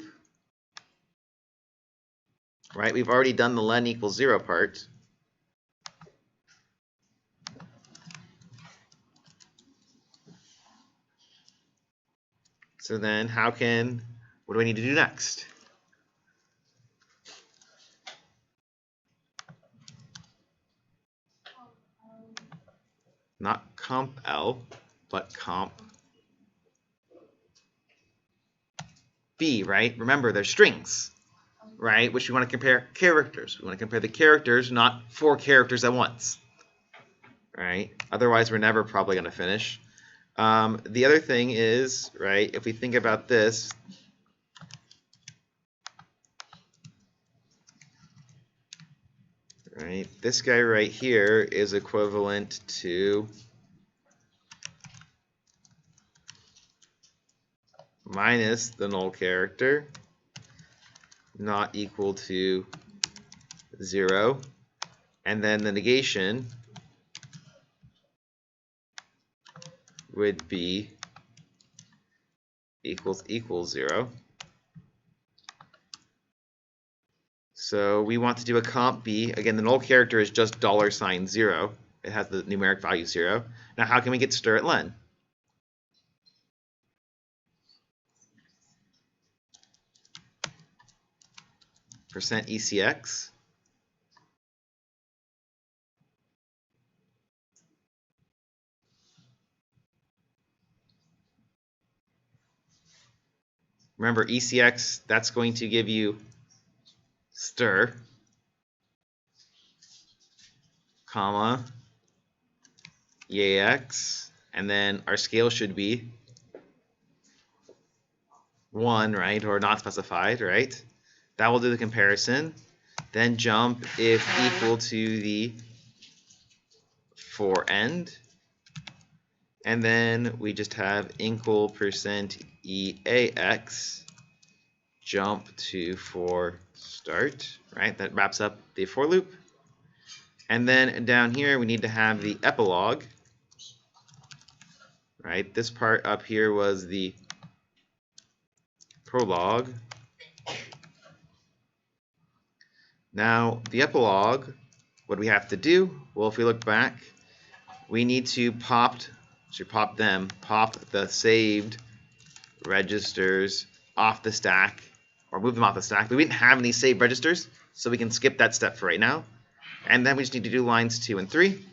right? We've already done the len equals 0 part. So then what do I need to do next? Not comp L, but comp B, right? Remember, they're strings, right? Which we want to compare characters. We want to compare the characters, not 4 characters at once, right? Otherwise, we're never probably going to finish. The other thing is, right, if we think about this, right, this guy right here is equivalent to minus the null character, not equal to 0, and then the negation would be equals 0. So we want to do a comp B. Again, the null character is just $0. It has the numeric value 0. Now how can we get stir at len? Percent ECX. Remember, ECX, that's going to give you stir, comma, EAX, and then our scale should be 1, right, or not specified, right? That will do the comparison. Then jump if equal to the for end. And then we just have equal percent EAX jump to for start, right? That wraps up the for loop. And then down here we need to have the epilogue, right? This part up here was the prologue. Now the epilogue, what do we have to do? Well, if we look back, we need to pop the saved registers off the stack, or move them off the stack. We didn't have any saved registers, so we can skip that step for right now. And then we just need to do lines 2 and 3.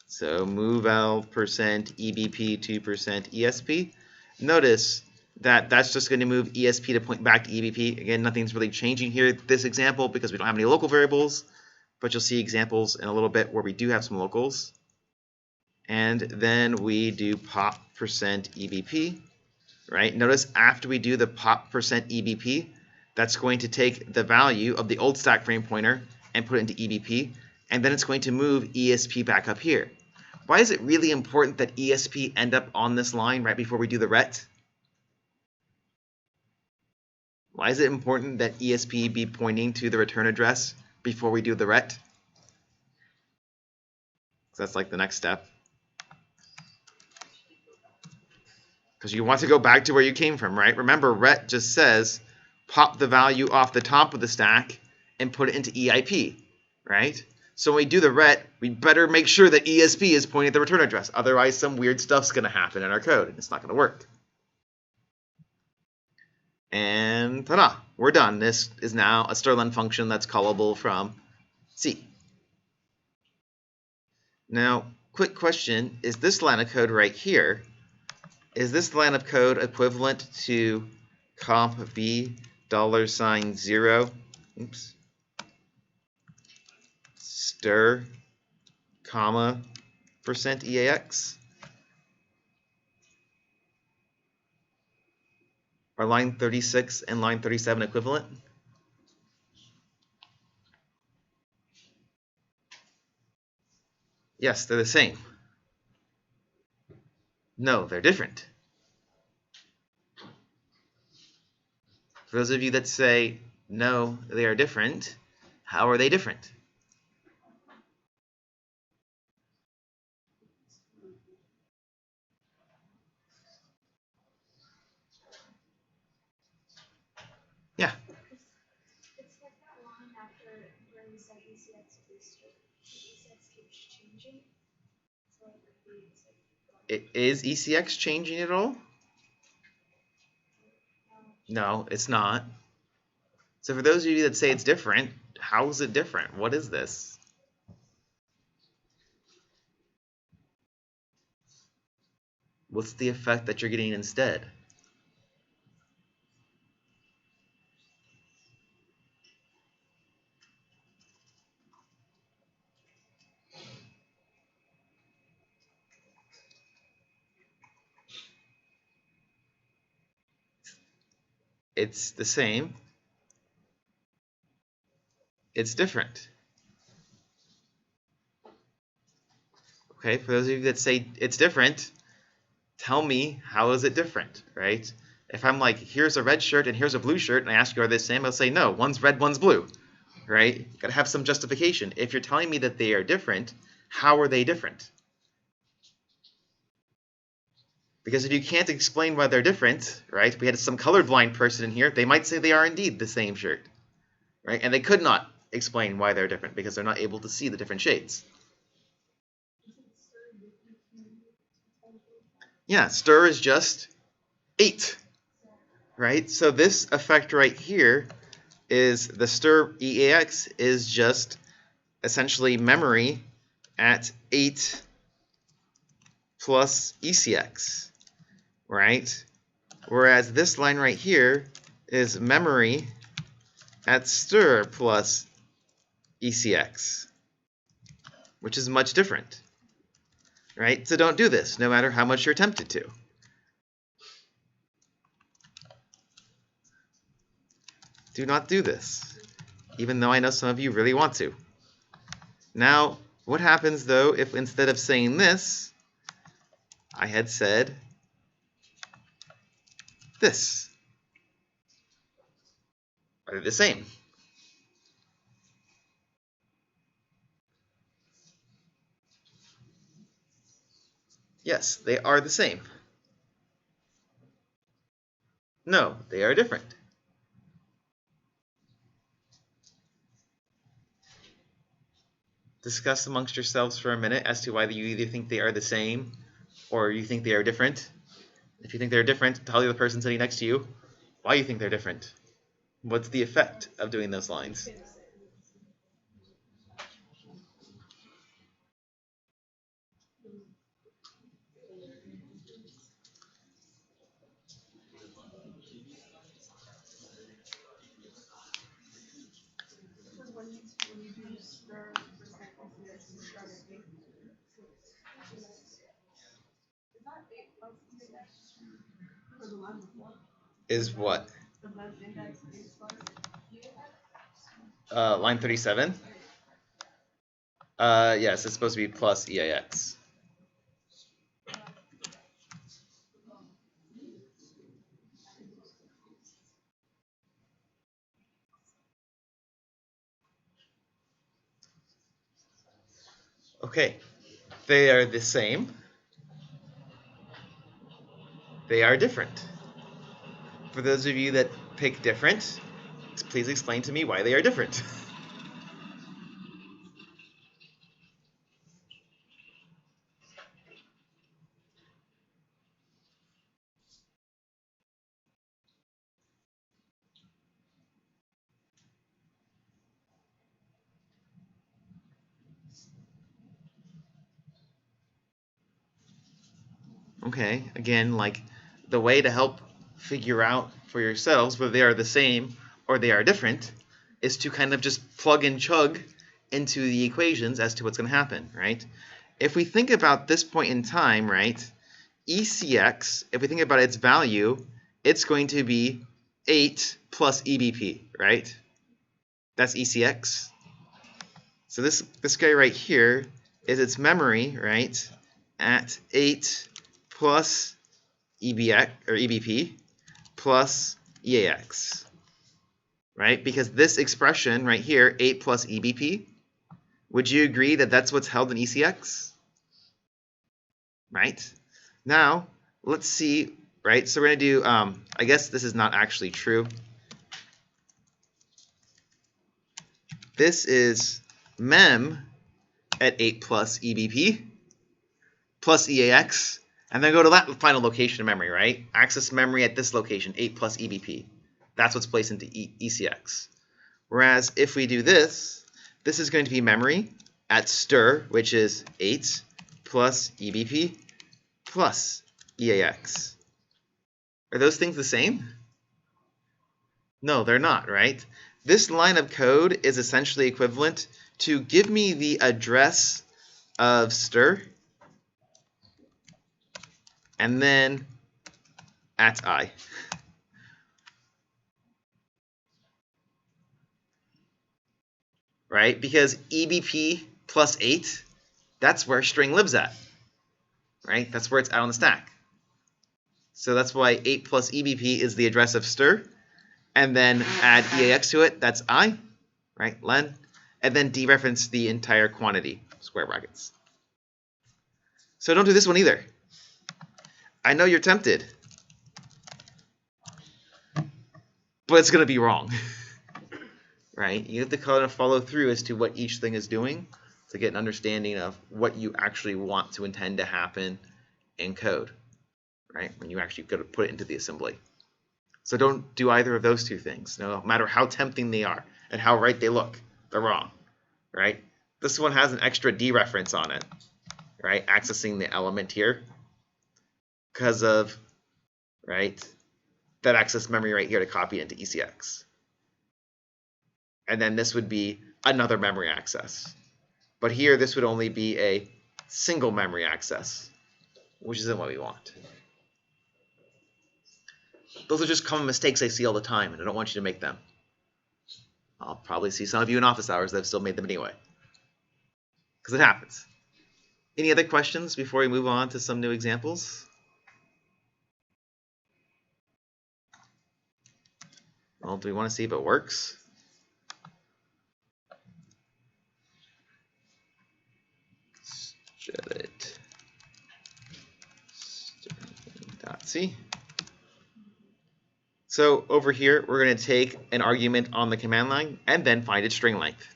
So move L percent EBP to percent ESP. Notice that that's just going to move ESP to point back to EBP. Again, nothing's really changing here in this example because we don't have any local variables, but you'll see examples in a little bit where we do have some locals. And then we do pop percent EBP, right? Notice after we do the pop percent EBP, that's going to take the value of the old stack frame pointer and put it into EBP, and then it's going to move ESP back up here. Why is it really important that ESP end up on this line right before we do the ret? Why is it important that ESP be pointing to the return address before we do the ret? That's like the next step. Because you want to go back to where you came from, right? Remember, ret just says pop the value off the top of the stack and put it into EIP, right? So when we do the ret, we better make sure that ESP is pointing at the return address. Otherwise, some weird stuff's going to happen in our code, and it's not going to work. And ta-da, we're done. This is now a strlen function that's callable from C. Now, quick question, is this line of code right here, is this line of code equivalent to comp b $0, oops, stir, comma, %EAX? Are line 36 and line 37 equivalent? Yes, they're the same. No, they're different. For those of you that say, no, they are different, how are they different? Yeah. It's like that line after where we said ECX booster. ECX keeps changing. So it's like Is ECX changing at all? No, it's not. So for those of you that say it's different, how is it different? What is this? What's the effect that you're getting instead? It's the same. It's different. Okay, for those of you that say it's different, tell me how is it different, right? If I'm like, here's a red shirt and here's a blue shirt, and I ask you, are they the same? I'll say, no, one's red, one's blue, right? You gotta have some justification. If you're telling me that they are different, how are they different? Because if you can't explain why they're different, right? We had some colorblind person in here, they might say they are indeed the same shirt, right? And they could not explain why they're different because they're not able to see the different shades. Yeah, stir is just 8, right? So this effect right here is the stir EAX is just essentially memory at 8 plus ECX, right? Whereas this line right here is memory at stir plus ECX, which is much different, right? So don't do this, no matter how much you're tempted to. Do not do this, even though I know some of you really want to. Now, what happens though if instead of saying this, I had said this? Are they the same? Yes, they are the same. No, they are different. Discuss amongst yourselves for a minute as to whether you either think they are the same or you think they are different. If you think they're different, tell the other person sitting next to you why you think they're different. What's the effect of doing those lines? When you do stir percent ECX, you start at 8. Is that 8 plus ECX? For the line before? Is what? The left index 8 plus Line 37? Yes, it's supposed to be plus EAX. Okay, they are the same. They are different. For those of you that pick different, please explain to me why they are different. Okay, again, like the way to help figure out for yourselves whether they are the same or they are different is to kind of just plug and chug into the equations as to what's going to happen, right? If we think about this point in time, right, ECX, if we think about its value, it's going to be 8 plus EBP, right? That's ECX. So this guy right here is its memory, right, at 8 plus EBX or EBP plus EAX, right? Because this expression right here, 8 plus EBP, would you agree that that's what's held in ECX? Right? Now, let's see, right? So we're going to do, I guess this is not actually true. This is mem at 8 plus EBP plus EAX, and then go to that final location of memory, right? Access memory at this location, 8 plus EBP. That's what's placed into ECX. Whereas if we do this, this is going to be memory at stir, which is 8 plus EBP plus EAX. Are those things the same? No, they're not, right? This line of code is essentially equivalent to give me the address of stir and then at I. Right? Because EBP plus 8, that's where string lives at. Right? That's where it's out on the stack. So that's why 8 plus EBP is the address of stir. And then add EAX to it, that's I, right? Len. And then dereference the entire quantity, square brackets. So don't do this one either. I know you're tempted, but it's going to be wrong. Right? You have to kind of follow through as to what each thing is doing to get an understanding of what you actually want to intend to happen in code, right? When you actually go to put it into the assembly. So don't do either of those two things, no matter how tempting they are and how right they look. They're wrong, right? This one has an extra dereference on it, right? Accessing the element here because of, right, that access memory right here to copy into ECX. And then this would be another memory access. But here, this would only be a single memory access, which isn't what we want. Those are just common mistakes I see all the time, and I don't want you to make them. I'll probably see some of you in office hours that have still made them anyway. Because it happens. Any other questions before we move on to some new examples? Well, do we want to see if it works? String.c. So over here, we're going to take an argument on the command line and then find its string length.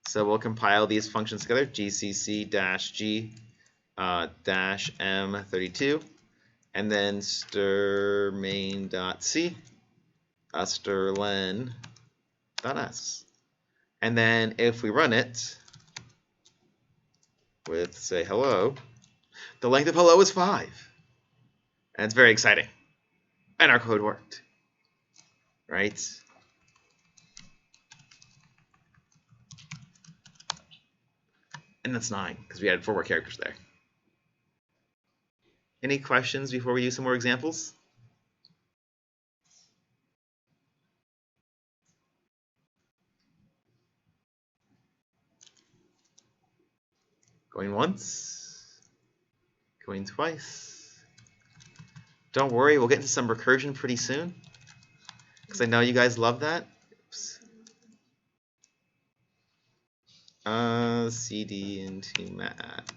So we'll compile these functions together, gcc-g-m32, and then stir main.c, stirlen.s. And then if we run it with, say, hello, the length of hello is 5. And it's very exciting. And our code worked, right? And that's 9, because we added 4 more characters there. Any questions before we use some more examples? Going once, going twice. Don't worry, we'll get into some recursion pretty soon, because I know you guys love that. Oops. cd into mat.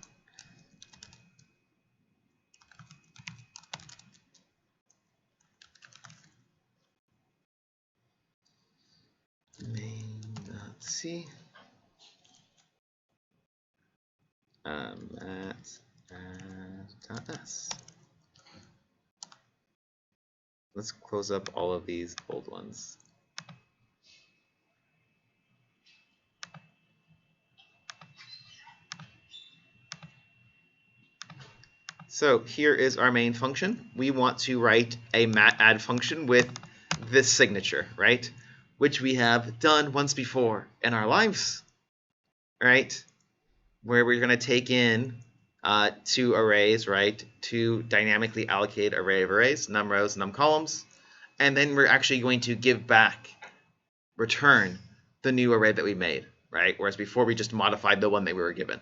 Main.c mat.s. Let's close up all of these old ones. So here is our main function. We want to write a mat add function with this signature, right? Which we have done once before in our lives, right? Where we're going to take in two arrays, right? Two dynamically allocated array of arrays, num rows, num columns. And then we're actually going to give back, return the new array that we made, right? Whereas before we just modified the one that we were given.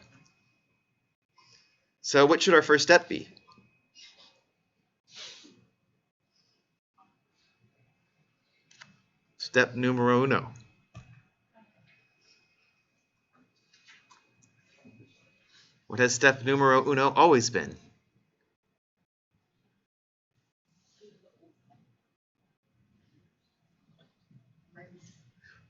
So what should our first step be? Step numero uno. What has step numero uno always been?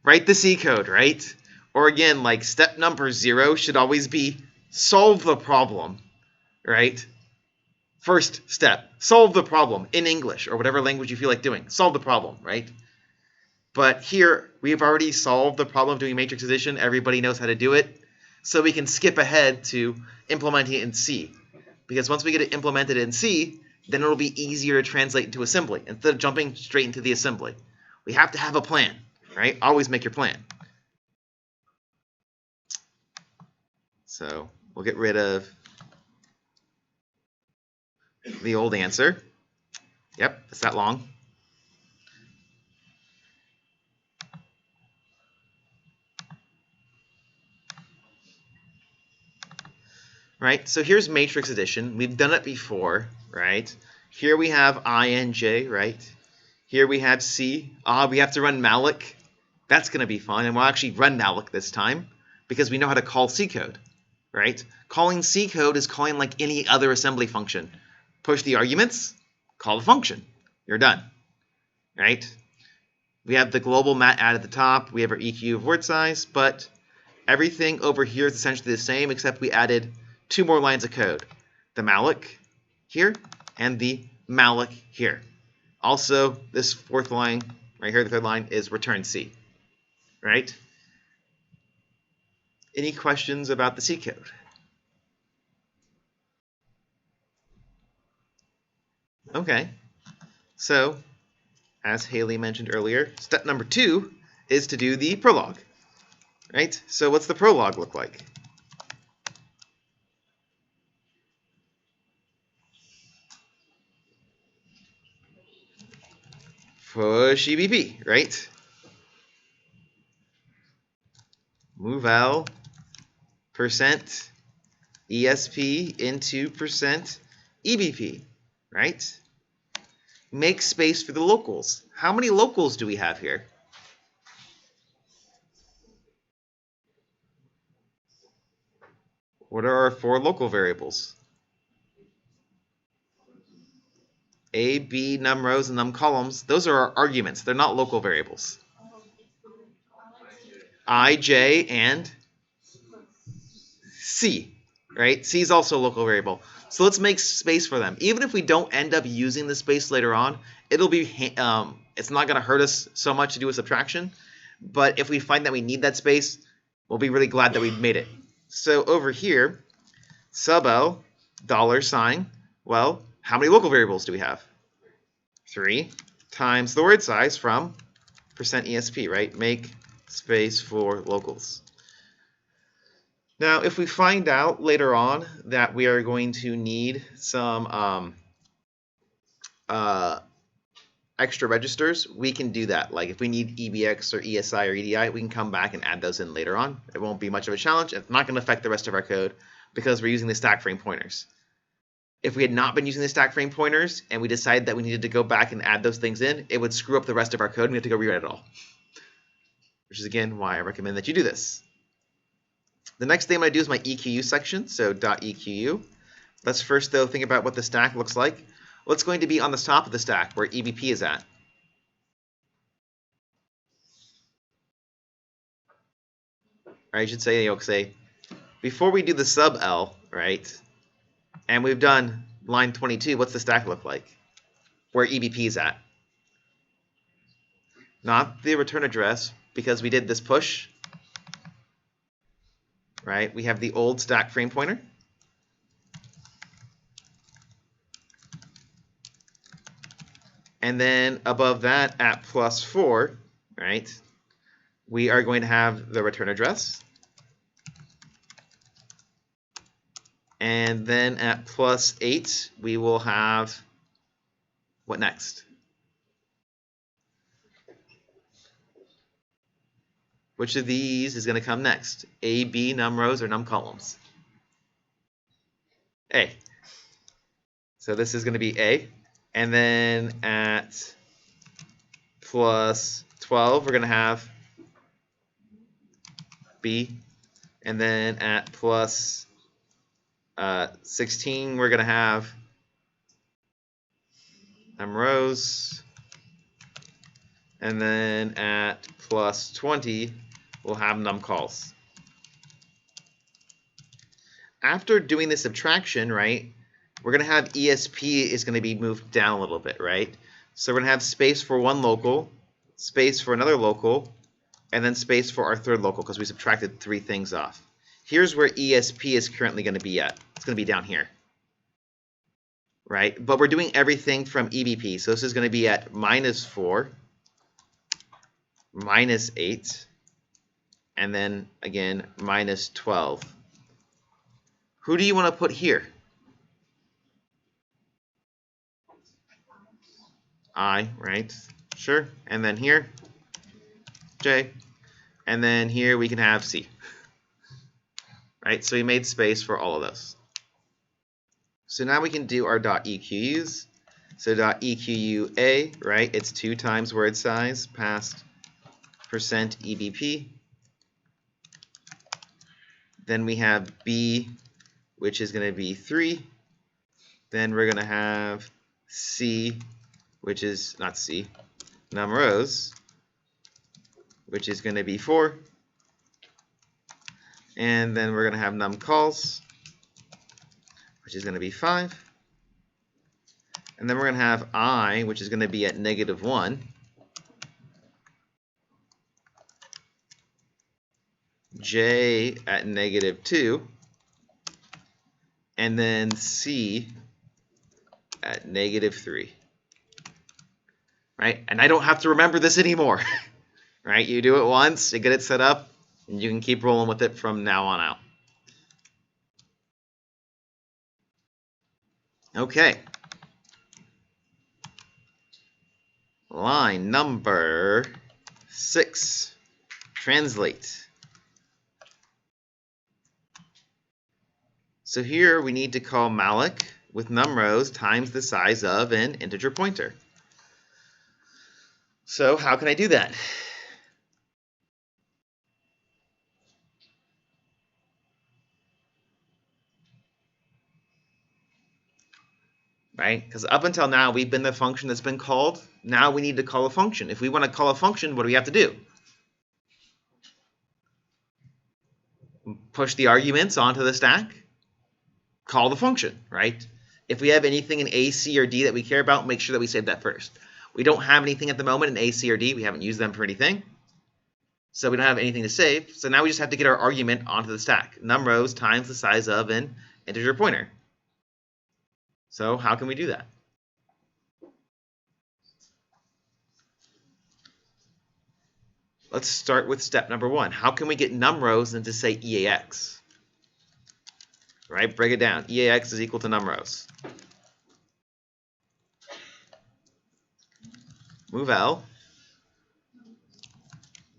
Write the C code, right? Or again, like step number 0 should always be solve the problem, right? First step, solve the problem in English or whatever language you feel like doing. Solve the problem, right? But here, we've already solved the problem of doing matrix addition. Everybody knows how to do it. So we can skip ahead to implementing it in C. Because once we get it implemented in C, then it'll be easier to translate into assembly instead of jumping straight into the assembly. We have to have a plan, right? Always make your plan. So we'll get rid of the old answer. Yep, it's that long. Right, so here's matrix addition. We've done it before, right? Here we have I and J, right? Here we have C. We have to run malloc. That's going to be fun, and we'll actually run malloc this time because we know how to call C code, right? Calling C code is calling like any other assembly function. Push the arguments, call the function. You're done, right? We have the global mat add at the top. We have our EQ of word size, but everything over here is essentially the same except we added 2 more lines of code. The malloc here and the malloc here. Also, this 4th line right here, the 3rd line, is return C, right? Any questions about the C code? Okay, so as Haley mentioned earlier, step number 2 is to do the prologue, right? So what's the prologue look like? Push EBP, right? Move L percent ESP into percent EBP, right? Make space for the locals. How many locals do we have here? What are our 4 local variables? A, B, num rows, and num columns. Those are our arguments. They're not local variables. I, J, and C, right? C is also a local variable. So let's make space for them. Even if we don't end up using the space later on, it'll be it's not going to hurt us so much to do a subtraction. But if we find that we need that space, we'll be really glad that we made it. So over here, sub L, $, well, how many local variables do we have? 3 times the word size from percent ESP, right? Make space for locals. Now, if we find out later on that we are going to need some extra registers, we can do that. Like if we need EBX or ESI or EDI, we can come back and add those in later on. It won't be much of a challenge. It's not going to affect the rest of our code because we're using the stack frame pointers. If we had not been using the stack frame pointers and we decided that we needed to go back and add those things in, it would screw up the rest of our code and we have to go rewrite it all. Which is, again, why I recommend that you do this. The next thing I'm going to do is my EQU section, so .EQU. Let's first, though, think about what the stack looks like. What's going to be on the top of the stack, where EBP is at? Or I should say, before we do the sub L, right, and we've done line 22, what's the stack look like? Where EBP is at? Not the return address, because we did this push, right? We have the old stack frame pointer. And then above that at +4, right, we are going to have the return address. And then at +8, we will have what next? Which of these is going to come next? A, B, num rows, or num columns? A. So this is going to be A. And then at +12, we're going to have B. And then at +16, we're going to have num rows. And then at +20, we'll have num calls. After doing the subtraction, right, we're going to have ESP is going to be moved down a little bit, right? So we're going to have space for one local, space for another local, and then space for our third local because we subtracted 3 things off. Here's where ESP is currently going to be at. It's going to be down here, right? But we're doing everything from EBP. So this is going to be at -4, -8, and then again -12. Who do you want to put here? I, right? Sure. And then here, J. And then here we can have C. Right? So we made space for all of those. So now we can do our .EQUs. So .EQUA, right? It's 2 times word size past %EBP. Then we have B, which is going to be 3. Then we're going to have C, which is not C, num rows, which is going to be 4. And then we're going to have num calls, which is going to be 5. And then we're going to have I, which is going to be at -1. J at -2. And then C at -3. Right? And I don't have to remember this anymore. Right? You do it once, you get it set up, and you can keep rolling with it from now on out. Okay. Line number 6. Translate. So here we need to call malloc with num rows times the size of an integer pointer. So how can I do that? Right? Because up until now, we've been the function that's been called. Now we need to call a function. If we want to call a function, what do we have to do? Push the arguments onto the stack, call the function, right? If we have anything in A, C, or D that we care about, make sure that we save that first. We don't have anything at the moment in A, C, or D. We haven't used them for anything. So we don't have anything to save. So now we just have to get our argument onto the stack. Num rows times the size of an integer pointer. So how can we do that? Let's start with step number 1. How can we get num rows into, say, EAX? Right? Break it down. EAX is equal to num rows. Move L.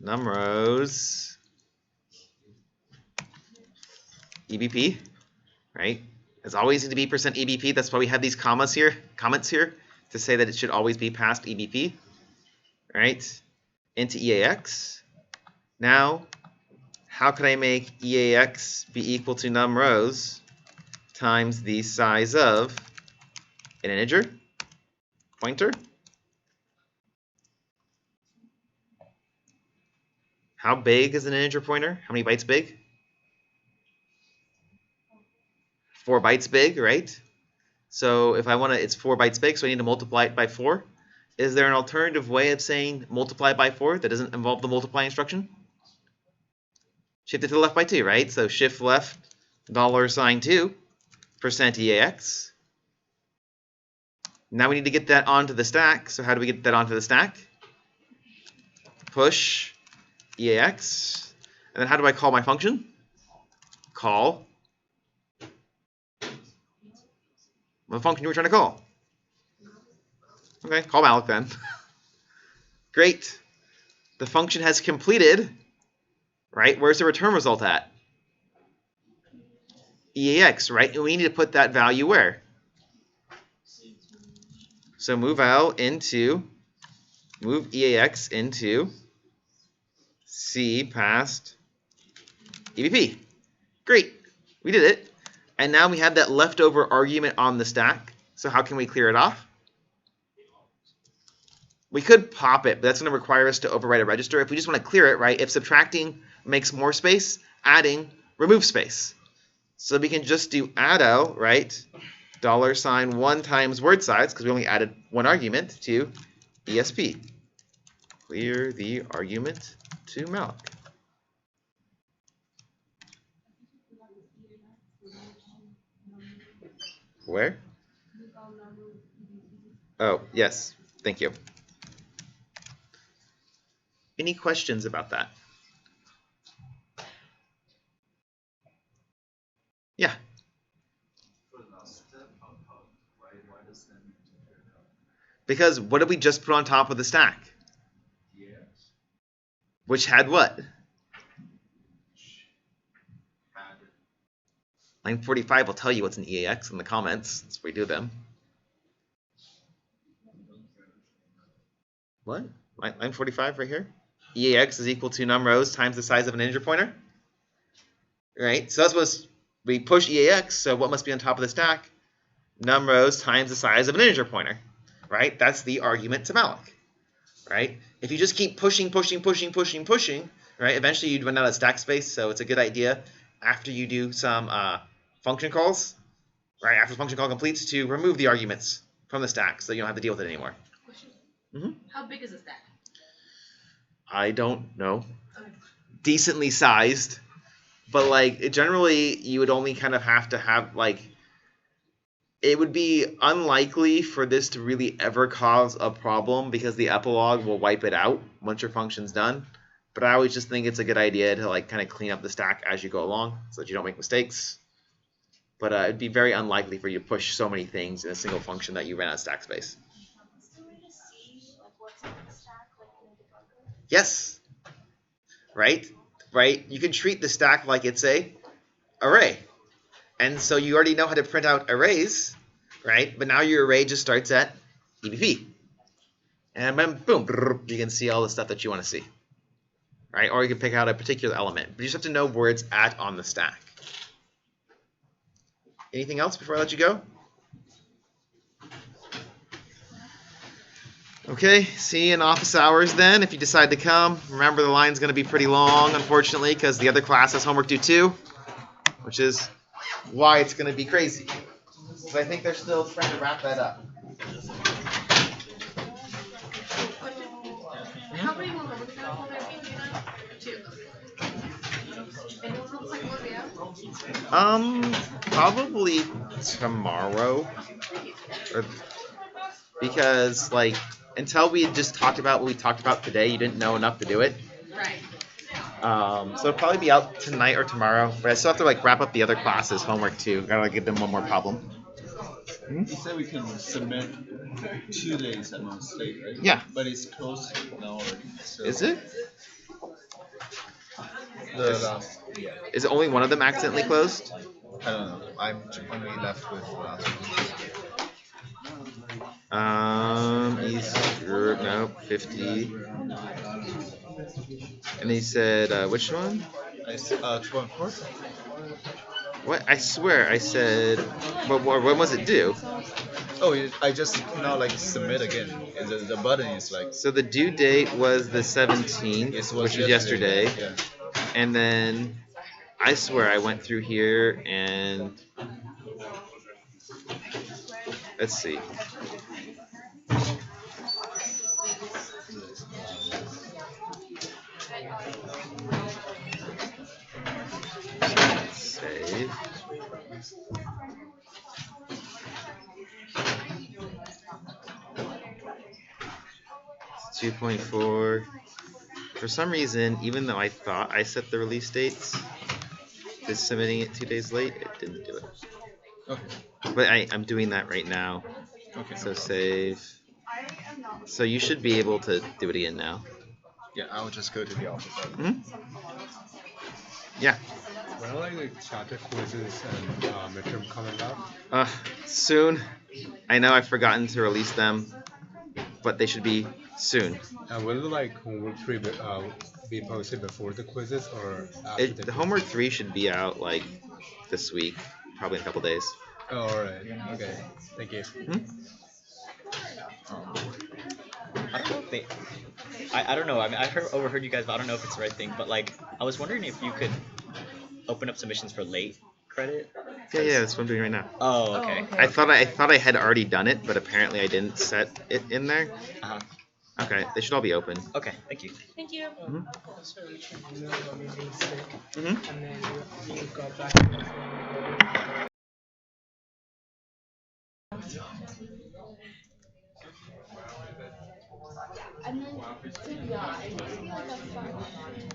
Num rows. EBP. Right? It's always going to be %EBP. That's why we have these comments here to say that it should always be past EBP. Right? Into EAX. Now, how can I make EAX be equal to num rows times the size of an integer pointer? How big is an integer pointer? How many bytes big? 4 bytes big, right? So if I want to, it's 4 bytes big, so I need to multiply it by 4. Is there an alternative way of saying multiply by 4 that doesn't involve the multiply instruction? Shift it to the left by 2, right? So shift left $2 %EAX. Now we need to get that onto the stack. So how do we get that onto the stack? Push EAX. And then how do I call my function? Call. What function are we trying to call? Okay, call malloc then. Great. The function has completed. Right? Where's the return result at? EAX, right? And we need to put that value where? So move EAX into C past EBP. Great. We did it. And now we have that leftover argument on the stack. So how can we clear it off? We could pop it, but that's going to require us to overwrite a register. If we just want to clear it, right? If subtracting makes more space, adding removes space. So we can just do addo, right? $1 times word size, because we only added one argument, to ESP. Clear the argument to malloc. Where? Oh, yes. Thank you. Any questions about that? Yeah. Because what did we just put on top of the stack? Which had what? Line 45 will tell you what's an EAX in the comments. Let's redo them. What? Line 45 right here? EAX is equal to num rows times the size of an integer pointer. Right? So that's what we push EAX, so what must be on top of the stack? Num rows times the size of an integer pointer. Right? That's the argument to malloc. Right? If you just keep pushing, right, eventually you'd run out of stack space, so it's a good idea after you do some function calls, right, after the function call completes, to remove the arguments from the stack so you don't have to deal with it anymore. Question. How big is the stack? I don't know. Decently sized, but like generally you would only kind of have to have like, it would be unlikely for this to really ever cause a problem because the epilogue will wipe it out once your function's done. But I always just think it's a good idea to like kind of clean up the stack as you go along so that you don't make mistakes. But it'd be very unlikely for you to push so many things in a single function that you ran out of stack space. Is there a way to see like what's on the stack, like in a debugger? Yes. Right? You can treat the stack like it's a array. And so you already know how to print out arrays, right? But now your array just starts at EBP. And then boom, you can see all the stuff that you want to see. Right? Or you can pick out a particular element. But you just have to know where it's at on the stack. Anything else before I let you go? Okay, see you in office hours then if you decide to come. Remember the line's going to be pretty long, unfortunately, because the other class has homework due too, which is why it's going to be crazy. Because I think they're still trying to wrap that up. How many more homework will there be, do you know? 2. Anyone else like one day out? Probably tomorrow. Because, like, until we had just talked about what we talked about today, you didn't know enough to do it. Right. So it'll probably be out tonight or tomorrow. But I still have to, like, wrap up the other classes' homework, too. Gotta, like, give them one more problem. You said we can submit 2 days at most late, right? Yeah. But it's closed now already. So Is it? the last, yeah. Is it only one of them accidentally closed? I don't know. I'm only left with the last one. East Europe, no, 50. And he said, which one? 2.4. What? I swear I said. When was it due? Oh, I just now like submit again. And the button is like So the due date was the 17th, it which was yesterday. Yeah. And then I swear I went through here and let's see. Save. It's 2.4. For some reason, even though I thought I set the release dates, just submitting it 2 days late, it didn't do it. Okay. But I'm doing that right now. Okay. So save. So you should be able to do it again now. Yeah, I'll just go to the office. Hmm? Yeah. When are like the chapter quizzes and midterm coming up? Soon. I know I've forgotten to release them, but they should be soon. And will like homework 3 be posted before the quizzes or after The homework 3 should be out like this week, probably in a couple days. Oh, alright. Okay. Thank you. I don't know if they. I don't know. I mean, overheard you guys, but I don't know if it's the right thing. But like, I was wondering if you could open up submissions for late credit. Yeah, that's what I'm doing right now. Oh, okay. I thought I had already done it, but apparently I didn't set it in there. Uh-huh. Okay, they should all be open. Okay. Thank you. Thank you. Also, you should know when you're being sick, Mm-hmm. and then you go back and And then, yeah, I feel like that's fine.